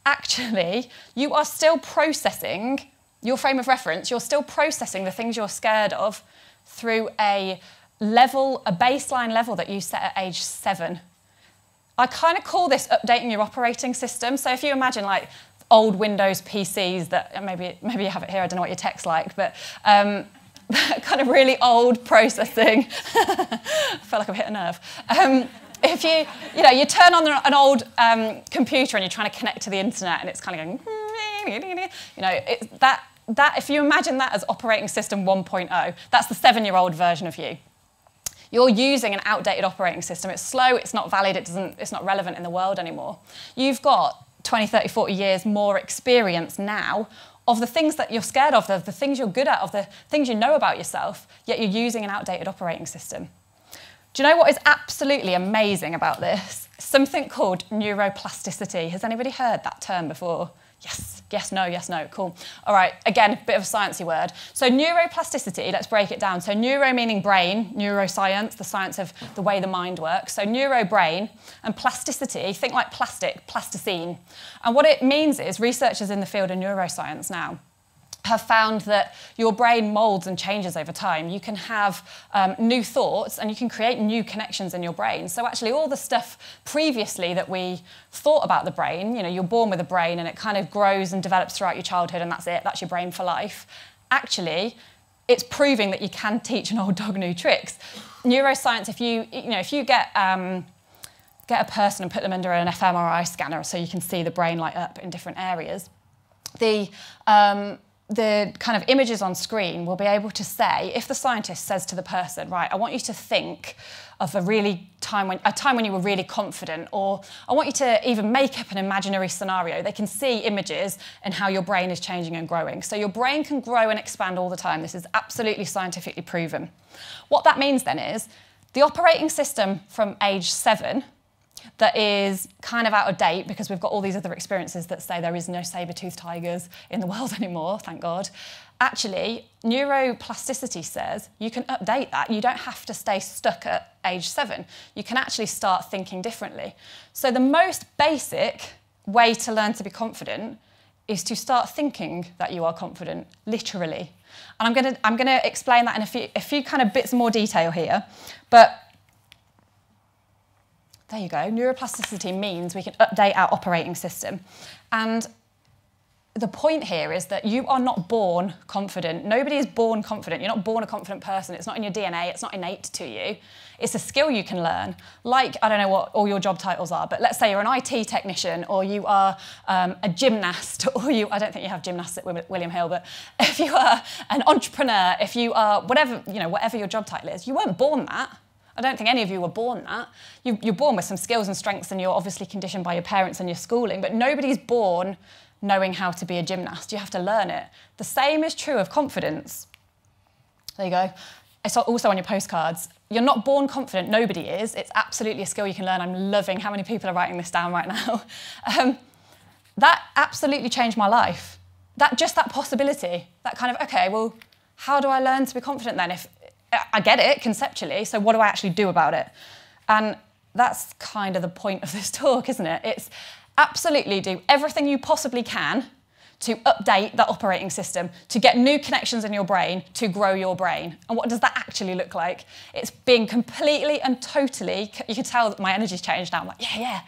actually, you are still processing your frame of reference, you're still processing the things you're scared of through a baseline level that you set at age 7. I kind of call this updating your operating system. So if you imagine like old Windows PCs that, maybe you have it here, I don't know what your tech's like, but kind of really old processing. I feel like I've hit a nerve. If you turn on an old computer and you're trying to connect to the internet and it's kind of going, if you imagine that as operating system 1.0, that's the 7-year-old version of you. You're using an outdated operating system. It's slow, it's not valid, it's not relevant in the world anymore. You've got 20, 30, 40 years more experience now of the things that you're scared of, the things you're good at, of the things you know about yourself, yet you're using an outdated operating system. Do you know what is absolutely amazing about this? Something called neuroplasticity. Has anybody heard that term before? Yes, no, cool. All right, again, a bit of a sciencey word. So neuroplasticity, let's break it down. So neuro meaning brain, neuroscience, the science of the way the mind works. So neurobrain, and plasticity, think like plastic, plasticine. And what it means is researchers in the field of neuroscience now have found that your brain molds and changes over time. You can have new thoughts and you can create new connections in your brain. So actually all the stuff previously that we thought about the brain, you're born with a brain and it kind of grows and develops throughout your childhood and that's it, that's your brain for life. Actually, it's proving that you can teach an old dog new tricks. Neuroscience, if you get get a person and put them under an fMRI scanner so you can see the brain light up in different areas, the kind of images on screen will be able to say, if the scientist says to the person, right, I want you to think of a time when you were really confident, or I want you to even make up an imaginary scenario. They can see images and how your brain is changing and growing. So your brain can grow and expand all the time. This is absolutely scientifically proven. What that means then is the operating system from age 7 that is kind of out of date because we've got all these other experiences that say there is no saber-toothed tigers in the world anymore, thank God. Actually, neuroplasticity says you can update that. You don't have to stay stuck at age 7. You can actually start thinking differently. So the most basic way to learn to be confident is to start thinking that you are confident, literally. And I'm gonna explain that in a few kind of bits more detail here, but there you go. Neuroplasticity means we can update our operating system. And the point here is that you are not born confident. Nobody is born confident. You're not born a confident person. It's not in your DNA. It's not innate to you. It's a skill you can learn. Like, I don't know what all your job titles are, but let's say you're an IT technician, or you are a gymnast, or I don't think you have gymnasts at William Hill, but if you are an entrepreneur, if you are whatever your job title is, you weren't born that. I don't think any of you were born that. You're born with some skills and strengths, and you're obviously conditioned by your parents and your schooling, but nobody's born knowing how to be a gymnast. You have to learn it. The same is true of confidence. There you go. It's also on your postcards. You're not born confident. Nobody is. It's absolutely a skill you can learn. I'm loving how many people are writing this down right now. That absolutely changed my life. Just that possibility, that kind of, okay, well, how do I learn to be confident then? If I get it conceptually, so what do I actually do about it? And that's kind of the point of this talk, isn't it? It's absolutely do everything you possibly can to update that operating system, to get new connections in your brain, to grow your brain. And what does that actually look like? It's being completely and totally, you can tell that my energy's changed now, I'm like, yeah.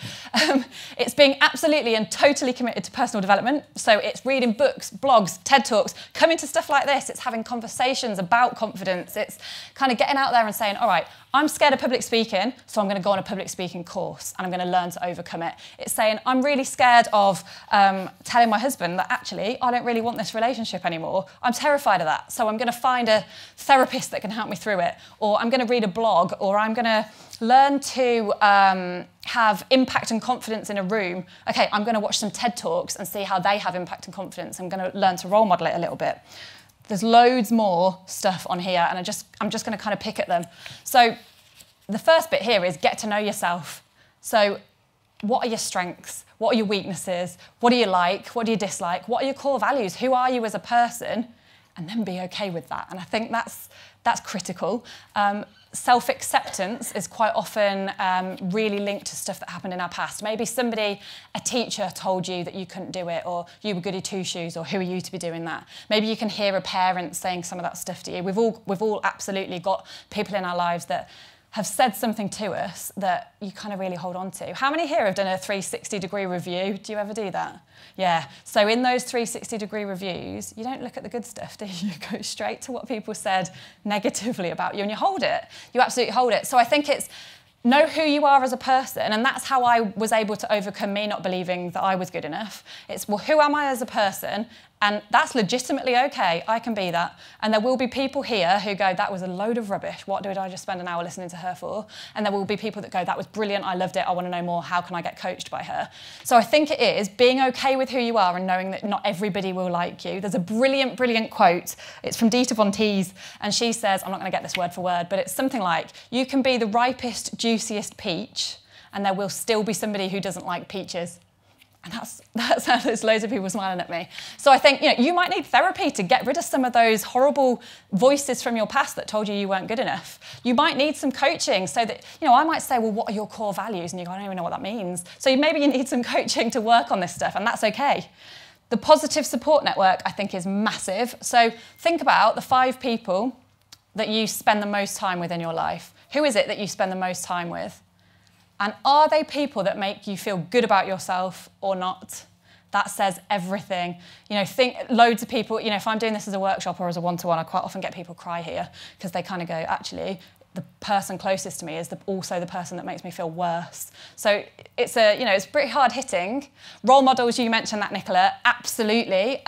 It's being absolutely and totally committed to personal development. So it's reading books, blogs, TED Talks, coming to stuff like this. It's having conversations about confidence. It's kind of getting out there and saying, all right, I'm scared of public speaking, so I'm going to go on a public speaking course and I'm going to learn to overcome it. It's saying, I'm really scared of telling my husband that actually I don't really want this relationship anymore. I'm terrified of that, so I'm going to find a therapist that can help me through it, or I'm going to read a blog, or I'm going to learn to have impact and confidence in a room. Okay, I'm going to watch some TED Talks and see how they have impact and confidence. I'm going to learn to role model it a little bit. There's loads more stuff on here, and I'm just going to kind of pick at them. So the first bit here is get to know yourself. So what are your strengths? What are your weaknesses? What do you like? What do you dislike? What are your core values? Who are you as a person? And then be okay with that. And I think that's critical. Self-acceptance is quite often really linked to stuff that happened in our past. Maybe a teacher told you that you couldn't do it, or you were goody two-shoes, or who are you to be doing that? Maybe you can hear a parent saying some of that stuff to you. We've all absolutely got people in our lives that have said something to us that you kind of really hold on to. How many here have done a 360-degree review? Do you ever do that? Yeah. So in those 360-degree reviews, you don't look at the good stuff, do you? You go straight to what people said negatively about you, and you hold it. You absolutely hold it. So I think it's know who you are as a person, and that's how I was able to overcome me not believing that I was good enough. It's, well, who am I as a person? And that's legitimately okay. I can be that. And there will be people here who go, that was a load of rubbish. What did I just spend an hour listening to her for? And there will be people that go, that was brilliant. I loved it. I want to know more. How can I get coached by her? So I think it is being okay with who you are and knowing that not everybody will like you. There's a brilliant, brilliant quote. It's from Dita Von Teese. And she says, I'm not going to get this word for word, but it's something like, you can be the ripest, juiciest peach, and there will still be somebody who doesn't like peaches. And that's how there's loads of people smiling at me. So I think, you might need therapy to get rid of some of those horrible voices from your past that told you you weren't good enough. You might need some coaching so that, I might say, well, what are your core values? And you go, I don't even know what that means. So maybe you need some coaching to work on this stuff, and that's okay. The positive support network, I think, is massive. So think about the 5 people that you spend the most time with in your life. Who is it that you spend the most time with? And are they people that make you feel good about yourself or not? That says everything. Think loads of people, if I'm doing this as a workshop or as a one-to-one, I quite often get people cry here because they kind of go, actually, the person closest to me is also the person that makes me feel worse. So it's pretty hard hitting. Role models, you mentioned that, Nicola, absolutely.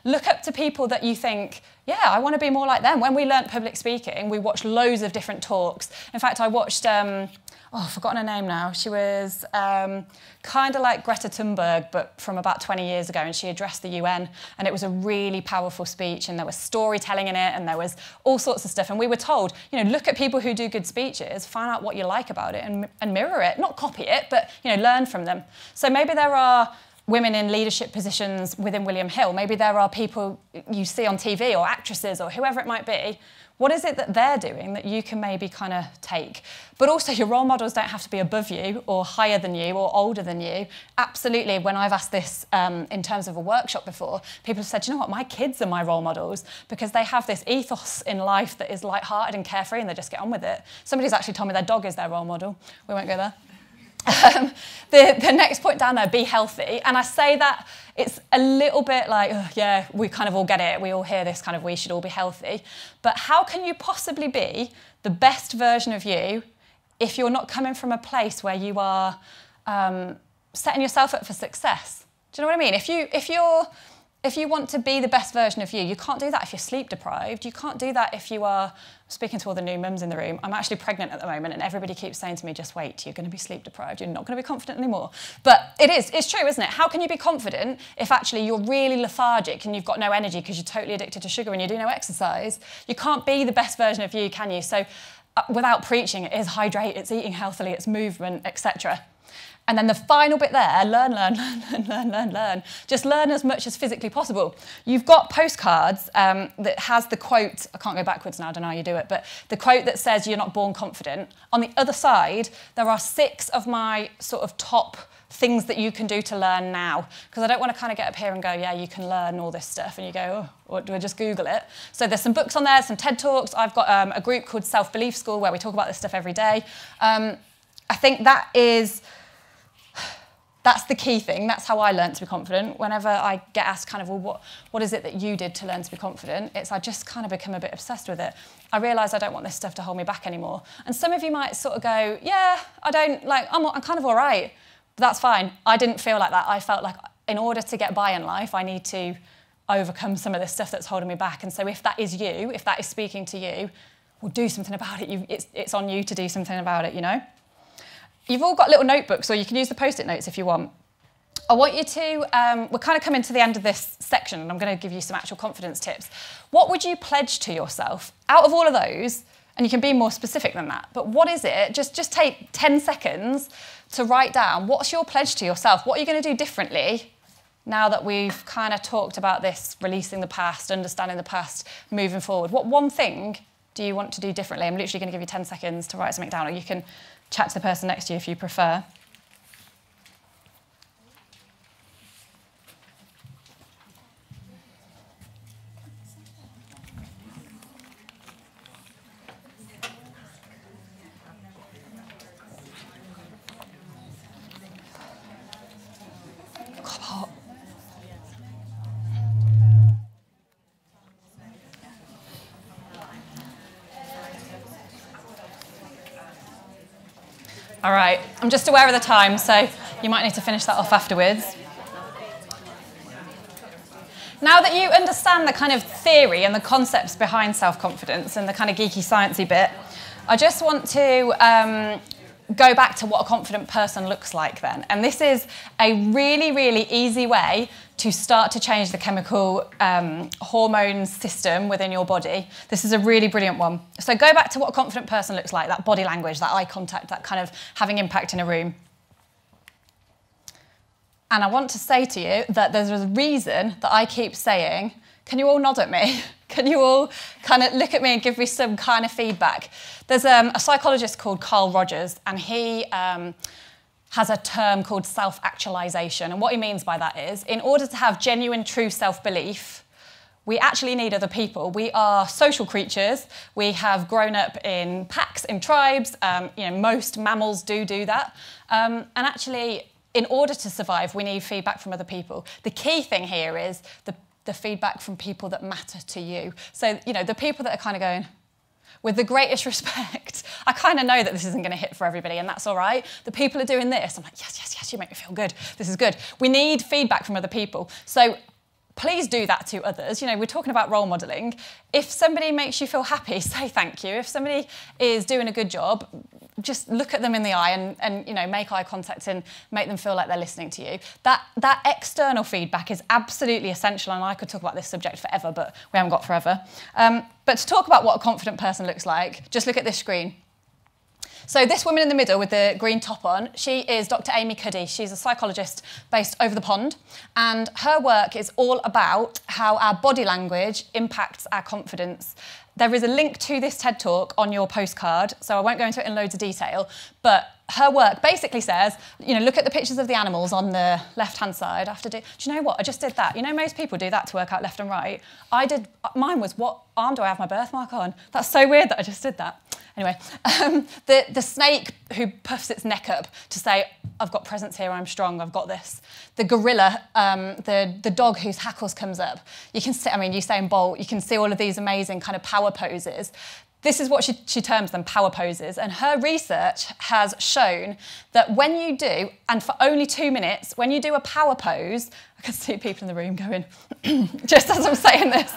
Look up to people that you think, yeah, I want to be more like them. When we learnt public speaking, we watched loads of different talks. In fact, I watched, I've forgotten her name now. She was kind of like Greta Thunberg, but from about 20 years ago, and she addressed the UN, and it was a really powerful speech, and there was storytelling in it, and there was all sorts of stuff, and we were told, look at people who do good speeches, find out what you like about it, and mirror it, not copy it, but learn from them. So maybe there are women in leadership positions within William Hill, maybe there are people you see on TV, or actresses, or whoever it might be. What is it that they're doing that you can maybe kind of take? But also, your role models don't have to be above you or higher than you or older than you. Absolutely, when I've asked this in terms of a workshop before, people have said, you know what, my kids are my role models because they have this ethos in life that is lighthearted and carefree and they just get on with it. Somebody's actually told me their dog is their role model. We won't go there. The next point down there, be healthy. And I say that it's a little bit like, oh, yeah, we kind of all get it. We all hear this kind of, we should all be healthy. But how can you possibly be the best version of you if you're not coming from a place where you are setting yourself up for success? Do you know what I mean? If you want to be the best version of you, you can't do that if you're sleep deprived. You can't do that if you are, speaking to all the new mums in the room, I'm actually pregnant at the moment and everybody keeps saying to me, just wait, you're going to be sleep deprived, you're not going to be confident anymore. But it's true, isn't it? How can you be confident if actually you're really lethargic and you've got no energy because you're totally addicted to sugar and you do no exercise? You can't be the best version of you, can you? So without preaching, it is hydrate, it's eating healthily, it's movement, etc. And then the final bit there, learn. Just learn as much as physically possible. You've got postcards that has the quote, I can't go backwards now, I don't know how you do it, but the quote that says you're not born confident. On the other side, there are 6 of my sort of top things that you can do to learn now. Because I don't want to kind of get up here and go, yeah, you can learn all this stuff. And you go, oh, what, do I just Google it? So there's some books on there, some TED Talks. I've got a group called Self-Belief School where we talk about this stuff every day. I think that's the key thing. That's how I learned to be confident. Whenever I get asked kind of, well, what is it that you did to learn to be confident? I just kind of become a bit obsessed with it. I realise I don't want this stuff to hold me back anymore. And some of you might sort of go, yeah, I don't, I'm kind of all right. But that's fine. I didn't feel like that. I felt like in order to get by in life, I need to overcome some of the stuff that's holding me back. And so if that is you, if that is speaking to you, well, do something about it. It's on you to do something about it, You've all got little notebooks, or you can use the Post-it notes if you want. I want you to, we're kind of coming to the end of this section, and I'm going to give you some actual confidence tips. What would you pledge to yourself out of all of those? And you can be more specific than that. But what is it? Just take 10 seconds to write down, what's your pledge to yourself? What are you going to do differently now that we've kind of talked about this, releasing the past, understanding the past, moving forward? What one thing do you want to do differently? I'm literally going to give you 10 seconds to write something down, or you can chat to the person next to you if you prefer. All right, I'm just aware of the time, so you might need to finish that off afterwards. Now that you understand the kind of theory and the concepts behind self-confidence and the kind of geeky, sciencey bit, I just want to go back to what a confident person looks like then. And this is a really, really easy way to start to change the chemical hormone system within your body. This is a really brilliant one. So go back to what a confident person looks like, that body language, that eye contact, that kind of having impact in a room. And I want to say to you that there's a reason that I keep saying, can you all nod at me? Can you all kind of look at me and give me some kind of feedback? There's a psychologist called Carl Rogers, and he has a term called self-actualization. And what he means by that is, in order to have genuine, true self-belief, we actually need other people. We are social creatures. We have grown up in packs, in tribes. Most mammals do that. And actually, in order to survive, we need feedback from other people. The key thing here is the feedback from people that matter to you. So, the people that are kind of going, with the greatest respect, I kind of know that this isn't going to hit for everybody, and that's all right. The people are doing this. I'm like, yes, yes, yes, you make me feel good. This is good. We need feedback from other people. So please do that to others. You know, we're talking about role modelling. If somebody makes you feel happy, say thank you. If somebody is doing a good job, just look at them in the eye and you know, make eye contact and make them feel like they're listening to you. That external feedback is absolutely essential, and I could talk about this subject forever, but we haven't got forever. But to talk about what a confident person looks like, just look at this screen. So this woman in the middle with the green top on, she is Dr. Amy Cuddy. She's a psychologist based over the pond, and her work is all about how our body language impacts our confidence. There is a link to this TED Talk on your postcard, so I won't go into it in loads of detail, but her work basically says, you know, look at the pictures of the animals on the left-hand side. Do you know what? I just did that. You know, most people do that to work out left and right. Mine was, what arm do I have my birthmark on? That's so weird that I just did that. Anyway, the snake who puffs its neck up to say, I've got presence here, I'm strong, I've got this. The gorilla, the dog whose hackles comes up. You can see, I mean, Usain Bolt, you can see all of these amazing kind of power poses. This is what she terms them, power poses. And her research has shown that when you do, and for only 2 minutes, when you do a power pose, I can see people in the room going, just as I'm saying this.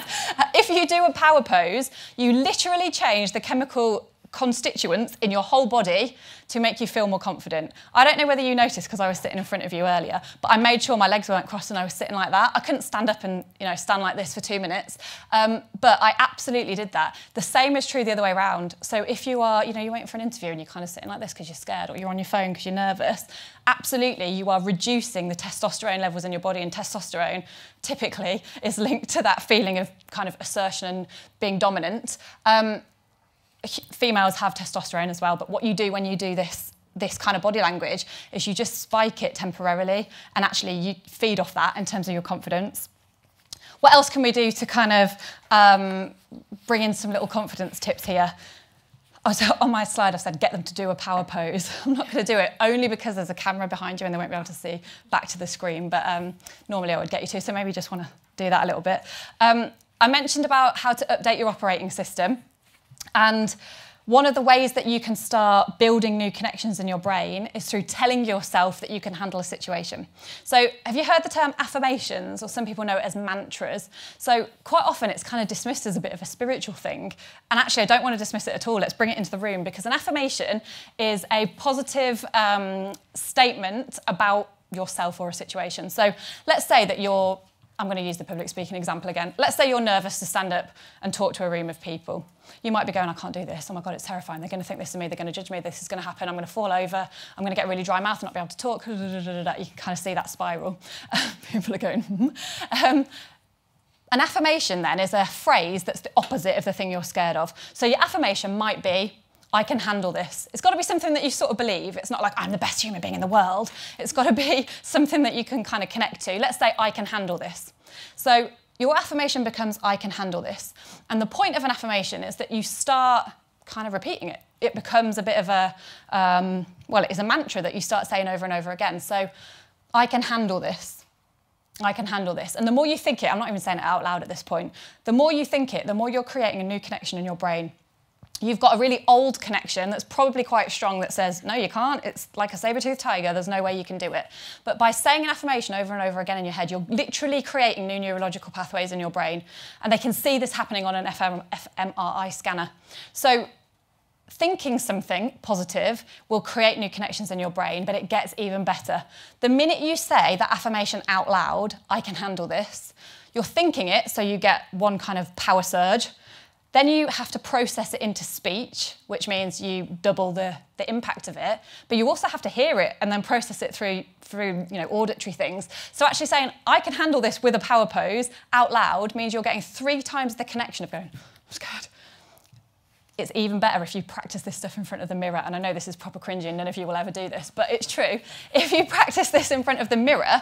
If you do a power pose, you literally change the chemical constituents in your whole body to make you feel more confident. I don't know whether you noticed because I was sitting in front of you earlier, but I made sure my legs weren't crossed and I was sitting like that. I couldn't stand up and, you know, stand like this for 2 minutes, but I absolutely did that. The same is true the other way around. So if you are, you know, you're waiting for an interview and you're kind of sitting like this because you're scared, or you're on your phone because you're nervous, absolutely you are reducing the testosterone levels in your body, and testosterone typically is linked to that feeling of kind of assertion and being dominant. Females have testosterone as well, but what you do when you do this kind of body language is you just spike it temporarily, and actually you feed off that in terms of your confidence. What else can we do to kind of bring in some little confidence tips here? So on my slide, I said get them to do a power pose. I'm not going to do it only because there's a camera behind you and they won't be able to see back to the screen, but normally I would get you to, so maybe you just want to do that a little bit. I mentioned about how to update your operating system. And one of the ways that you can start building new connections in your brain is through telling yourself that you can handle a situation. So have you heard the term affirmations, or some people know it as mantras? So quite often it's kind of dismissed as a bit of a spiritual thing. And actually I don't want to dismiss it at all. Let's bring it into the room, because an affirmation is a positive statement about yourself or a situation. So let's say that I'm going to use the public speaking example again. Let's say you're nervous to stand up and talk to a room of people. You might be going, I can't do this. Oh my God, it's terrifying. They're going to think this of me. They're going to judge me. This is going to happen. I'm going to fall over. I'm going to get a really dry mouth and not be able to talk. You can kind of see that spiral. People are going, An affirmation then is a phrase that's the opposite of the thing you're scared of. So your affirmation might be, I can handle this. It's got to be something that you sort of believe. It's not like I'm the best human being in the world. It's got to be something that you can kind of connect to. Let's say I can handle this. So your affirmation becomes I can handle this. And the point of an affirmation is that you start kind of repeating it. It becomes a bit of a, well, it is a mantra that you start saying over and over again. So I can handle this. I can handle this. And the more you think it, I'm not even saying it out loud at this point, the more you think it, the more you're creating a new connection in your brain. You've got a really old connection that's probably quite strong that says, no, you can't. It's like a saber-toothed tiger. There's no way you can do it. But by saying an affirmation over and over again in your head, you're literally creating new neurological pathways in your brain. And they can see this happening on an fMRI scanner. So thinking something positive will create new connections in your brain, but it gets even better. The minute you say that affirmation out loud, I can handle this, you're thinking it, so you get one kind of power surge. Then you have to process it into speech, which means you double the impact of it, but you also have to hear it and then process it through you know, auditory things. So actually saying, I can handle this with a power pose out loud means you're getting 3 times the connection of going, I'm scared. It's even better if you practice this stuff in front of the mirror, and I know this is proper cringy and none of you will ever do this, but it's true. If you practice this in front of the mirror,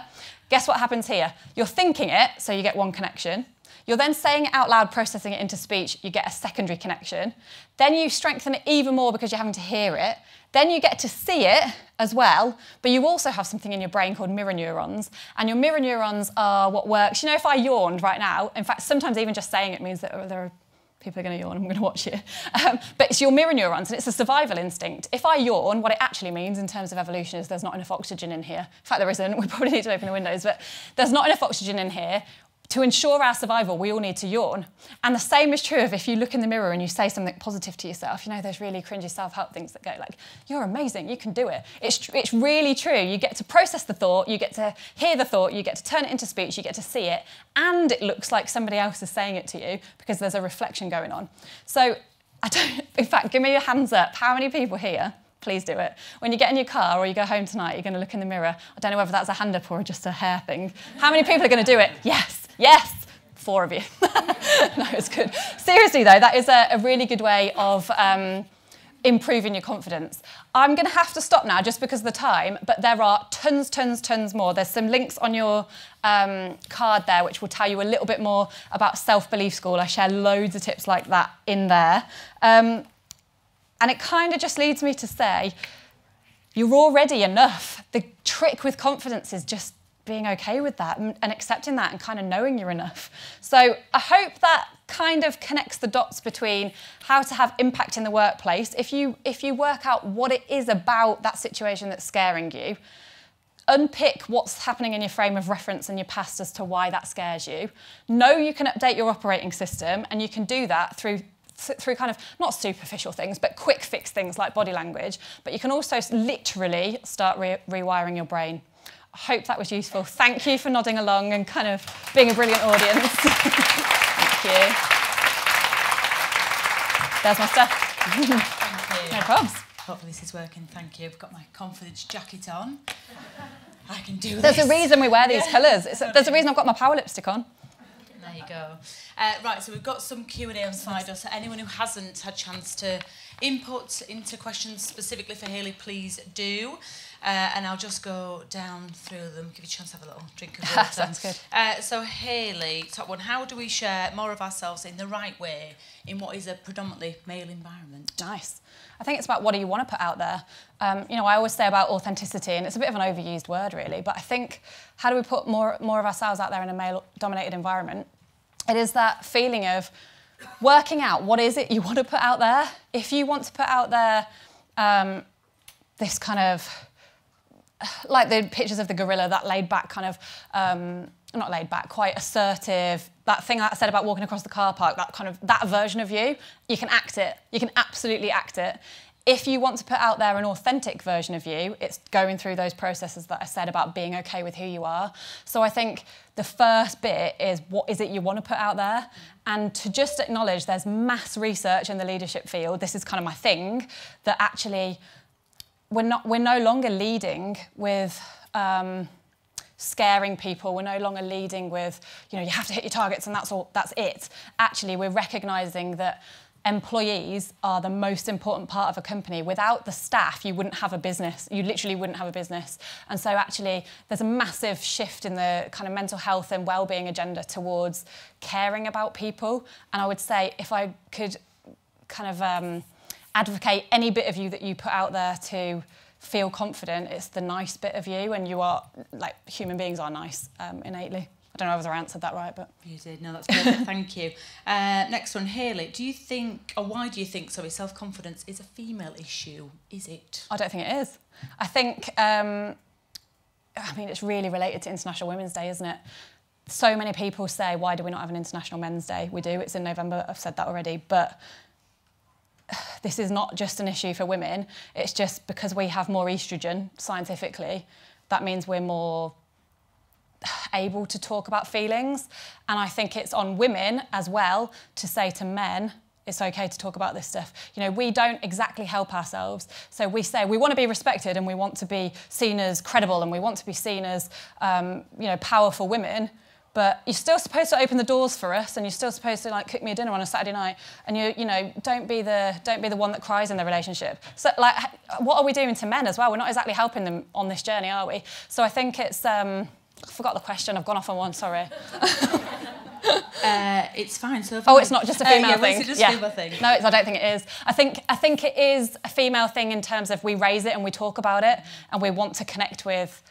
guess what happens here? You're thinking it, so you get 1 connection. You're then saying it out loud, processing it into speech, you get a secondary connection. Then you strengthen it even more because you're having to hear it. Then you get to see it as well, but you also have something in your brain called mirror neurons. And your mirror neurons are what works. You know, if I yawned right now, in fact, sometimes even just saying it means that there are People are going to yawn, I'm going to watch you. But it's your mirror neurons, and it's a survival instinct. If I yawn, what it actually means in terms of evolution is there's not enough oxygen in here. In fact, there isn't. We probably need to open the windows, but there's not enough oxygen in here. To ensure our survival, we all need to yawn. And the same is true of if you look in the mirror and you say something positive to yourself. You know, those really cringy self-help things that go like, you're amazing, you can do it. It's really true. You get to process the thought, you get to hear the thought, you get to turn it into speech, you get to see it, and it looks like somebody else is saying it to you because there's a reflection going on. So, in fact, give me your hands up. How many people here, please do it, when you get in your car or you go home tonight, you're going to look in the mirror. I don't know whether that's a hand up or just a hair thing. How many people are going to do it? Yes. Yes, 4 of you. No, it's good. Seriously, though, that is a really good way of improving your confidence. I'm going to have to stop now just because of the time, but there are tons more. There's some links on your card there which will tell you a little bit more about Self-Belief School. I share loads of tips like that in there. And it kind of just leads me to say, you're already enough. The trick with confidence is just being okay with that and accepting that and kind of knowing you're enough. So I hope that kind of connects the dots between how to have impact in the workplace. If you work out what it is about that situation that's scaring you, unpick what's happening in your frame of reference and your past as to why that scares you. Know you can update your operating system, and you can do that through kind of, not superficial things, but quick fix things like body language. But you can also literally start rewiring your brain. I hope that was useful. Thank you for nodding along and kind of being a brilliant audience. Thank you. There's my stuff. Thank you. No problems. Hopefully this is working. Thank you. I've got my confidence jacket on. I can do this. There's a reason we wear these colours. There's a reason I've got my power lipstick on. There you go. Right, so we've got some Q&A on Slido, so anyone who hasn't had a chance to input into questions specifically for Hayley, please do. And I'll just go down through them, give you a chance to have a little drink of water. Sounds good. So Hayley, top one, how do we share more of ourselves in the right way in what is a predominantly male environment? Nice. I think it's about what do you want to put out there. You know, I always say about authenticity, and it's a bit of an overused word really, but I think how do we put more of ourselves out there in a male-dominated environment? It is that feeling of working out what is it you want to put out there. If you want to put out there this kind of, like the pictures of the gorilla, that laid back kind of, not laid back, quite assertive, that thing that I said about walking across the car park, that version of you, you can act it. You can absolutely act it. If you want to put out there an authentic version of you, it's going through those processes that I said about being okay with who you are. So I think the first bit is what is it you want to put out there? And to just acknowledge there's mass research in the leadership field, this is kind of my thing, that actually we're no longer leading with scaring people. We're no longer leading with, you know, you have to hit your targets and that's it. Actually, we're recognising that employees are the most important part of a company. Without the staff, you wouldn't have a business. You literally wouldn't have a business. And so actually, there's a massive shift in the kind of mental health and well-being agenda towards caring about people. And I would say if I could kind of advocate any bit of you that you put out there to feel confident, it's the nice bit of you, and you are, like, human beings are nice innately. I don't know whether I answered that right, but... You did. No, that's perfect. Thank you. Next one, Hayley. Do you think, or why do you think, sorry, self-confidence is a female issue? Is it? I don't think it is. I think, I mean, it's really related to International Women's Day, isn't it? So many people say, why do we not have an International Men's Day? We do. It's in November. I've said that already. But this is not just an issue for women. It's just because we have more estrogen, scientifically, that means we're more able to talk about feelings. And I think it's on women as well to say to men, it's okay to talk about this stuff. You know, we don't exactly help ourselves. So we say we want to be respected and we want to be seen as credible and we want to be seen as, you know, powerful women. But you're still supposed to open the doors for us, and you're still supposed to, like, cook me a dinner on a Saturday night. And you know, don't be the one that cries in the relationship. So, like, what are we doing to men as well? We're not exactly helping them on this journey, are we? So I think it's. I forgot the question. I've gone off on one. Sorry. It's fine. So it's not just a female thing. It's just a female thing. No, I don't think it is. I think it is a female thing in terms of we raise it and we talk about it, and we want to connect with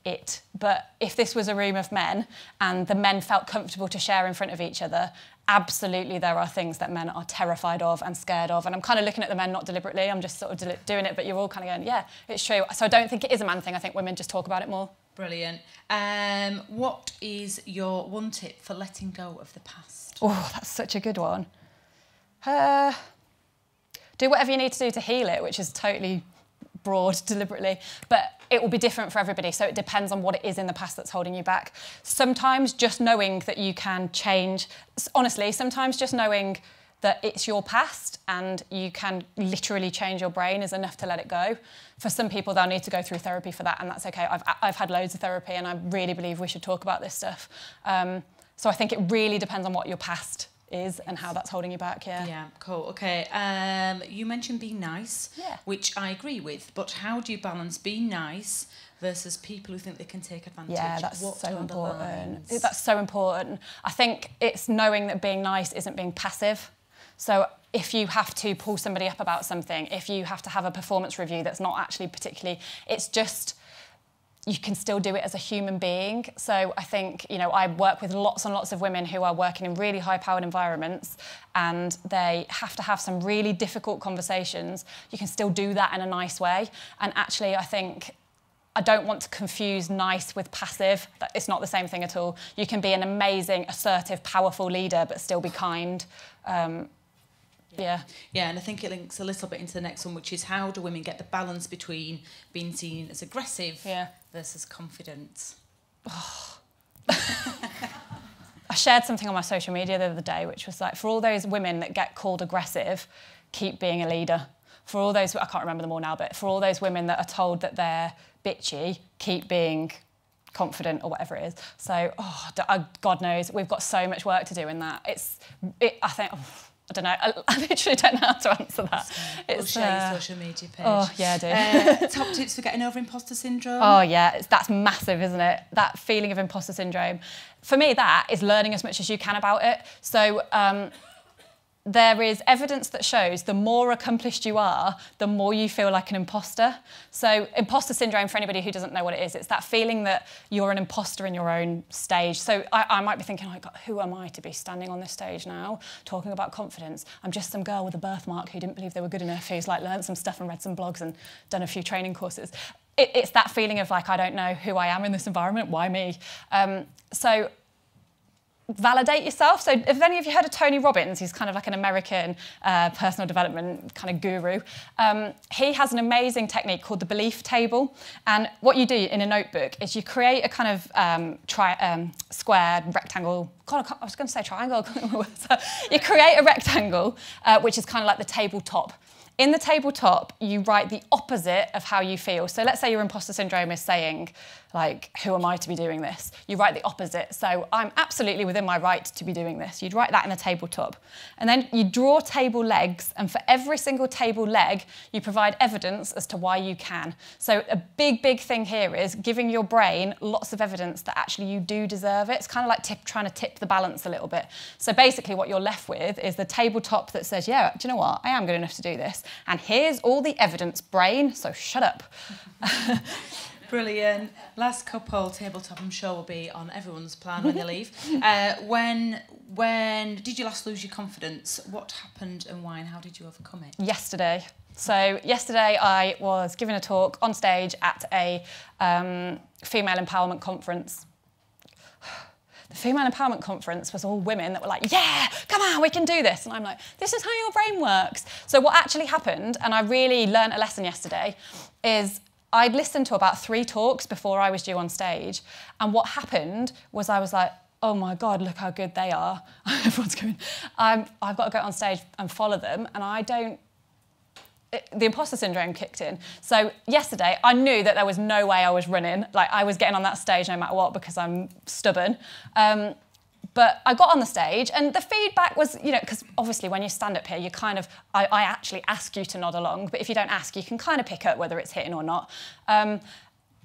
it. But if this was a room of men and the men felt comfortable to share in front of each other, absolutely there are things that men are terrified of and scared of. And I'm kind of looking at the men, not deliberately, I'm just sort of doing it, but you're all kind of going, yeah, it's true. So I don't think it is a man thing. I think women just talk about it more. Brilliant. What is your one tip for letting go of the past? Oh, that's such a good one. Do whatever you need to do to heal it, which is totally broad, deliberately, but it will be different for everybody. So it depends on what it is in the past that's holding you back. Sometimes just knowing that you can change, honestly, sometimes just knowing that it's your past and you can literally change your brain is enough to let it go. For some people, they'll need to go through therapy for that, and that's okay. I've had loads of therapy, and I really believe we should talk about this stuff. So I think it really depends on what your past is and how that's holding you back, yeah. Yeah, cool, okay. You mentioned being nice, which I agree with, but how do you balance being nice versus people who think they can take advantage? Yeah, that's so important. That's so important. I think it's knowing that being nice isn't being passive. So if you have to pull somebody up about something, if you have to have a performance review that's not actually particularly, it's just, you can still do it as a human being. So I think, you know, I work with lots and lots of women who are working in really high-powered environments, and they have to have some really difficult conversations. You can still do that in a nice way. And actually, I think, I don't want to confuse nice with passive. It's not the same thing at all. You can be an amazing, assertive, powerful leader, but still be kind. Yeah, and I think it links a little bit into the next one, which is how do women get the balance between being seen as aggressive versus confident? Oh. I shared something on my social media the other day, which was like, for all those women that get called aggressive, keep being a leader. For all those, I can't remember them all now, but for all those women that are told that they're bitchy, keep being confident or whatever it is. So, God knows, we've got so much work to do in that. I think... I don't know. I literally don't know how to answer that. We'll share your social media page. Oh, yeah, I do. Top tips for getting over imposter syndrome? Oh, yeah. That's massive, isn't it? That feeling of imposter syndrome. For me, that is learning as much as you can about it. So there is evidence that shows the more accomplished you are, the more you feel like an imposter. So imposter syndrome, for anybody who doesn't know what it is, it's that feeling that you're an imposter in your own stage. So I might be thinking, oh, God, who am I to be standing on this stage now talking about confidence? I'm just some girl with a birthmark who didn't believe they were good enough, who's like learned some stuff and read some blogs and done a few training courses. It's that feeling of like, I don't know who I am in this environment, why me? So validate yourself. So if any of you heard of Tony Robbins, he's kind of like an American personal development kind of guru. He has an amazing technique called the belief table. And what you do in a notebook is you create a kind of square, rectangle. God, I was going to say triangle. So you create a rectangle, which is kind of like the tabletop. In the tabletop, you write the opposite of how you feel. So let's say your imposter syndrome is saying, like, who am I to be doing this? You write the opposite. So I'm absolutely within my right to be doing this. You'd write that in a tabletop. And then you draw table legs, and for every single table leg, you provide evidence as to why you can. So a big, big thing here is giving your brain lots of evidence that actually you do deserve it. It's kind of like trying to tip the balance a little bit. So basically what you're left with is the tabletop that says, yeah, do you know what? I am good enough to do this. And here's all the evidence, brain, so shut up. Brilliant. Last couple, tabletop, I'm sure will be on everyone's plan when they leave. When did you last lose your confidence? What happened and why, and how did you overcome it? Yesterday. So yesterday I was giving a talk on stage at a female empowerment conference. The female empowerment conference was all women that were like, yeah, come on, we can do this. And I'm like, this is how your brain works. So what actually happened, and I really learned a lesson yesterday, is I'd listened to about 3 talks before I was due on stage. And what happened was I was like, oh my God, look how good they are. Everyone's going, I've got to go on stage and follow them. And the imposter syndrome kicked in. So yesterday, I knew that there was no way I was running. Like, I was getting on that stage no matter what because I'm stubborn. But I got on the stage, and the feedback was, you know, because obviously when you stand up here, you kind of, I actually ask you to nod along, but if you don't ask, you can kind of pick up whether it's hitting or not.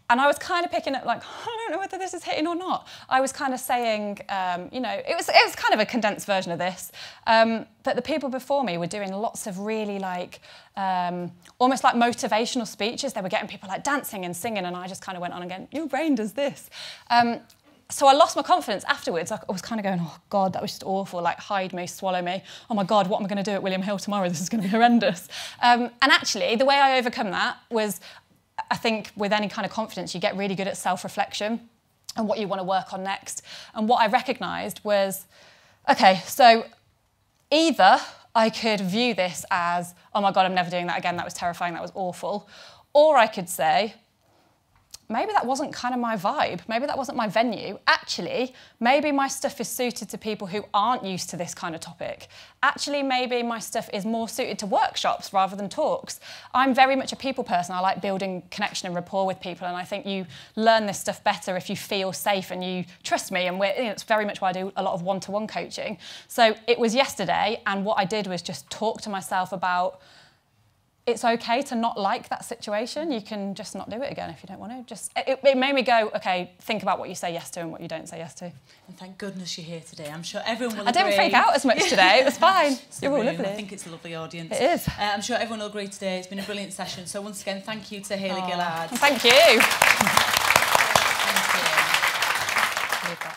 And I was kind of picking up like, I don't know whether this is hitting or not. I was kind of saying, you know, it was kind of a condensed version of this, but the people before me were doing lots of really like, almost like motivational speeches. They were getting people like dancing and singing, and I just kind of went on again, your brain does this. So I lost my confidence afterwards. I was kind of going, oh God, that was just awful, like hide me, swallow me. Oh my God, what am I going to do at William Hill tomorrow? This is going to be horrendous. And actually, the way I overcome that was, I think with any kind of confidence, you get really good at self-reflection and what you want to work on next. And what I recognised was, okay, so either I could view this as, oh my God, I'm never doing that again, that was terrifying, that was awful. Or I could say, maybe that wasn't kind of my vibe. Maybe that wasn't my venue. Actually, maybe my stuff is suited to people who aren't used to this kind of topic. Actually, maybe my stuff is more suited to workshops rather than talks. I'm very much a people person. I like building connection and rapport with people, and I think you learn this stuff better if you feel safe and you trust me, and you know, it's very much why I do a lot of one-to-one coaching. So it was yesterday, and what I did was just talk to myself about it's okay to not like that situation. You can just not do it again if you don't want to. Just it made me go, okay, think about what you say yes to and what you don't say yes to. And thank goodness you're here today. I'm sure everyone will agree. I didn't freak out as much today. It was fine. You're all lovely. I think it's a lovely audience. It is. I'm sure everyone will agree today. It's been a brilliant session. So once again, thank you to Hayley Gillard. Thank you. Thank you.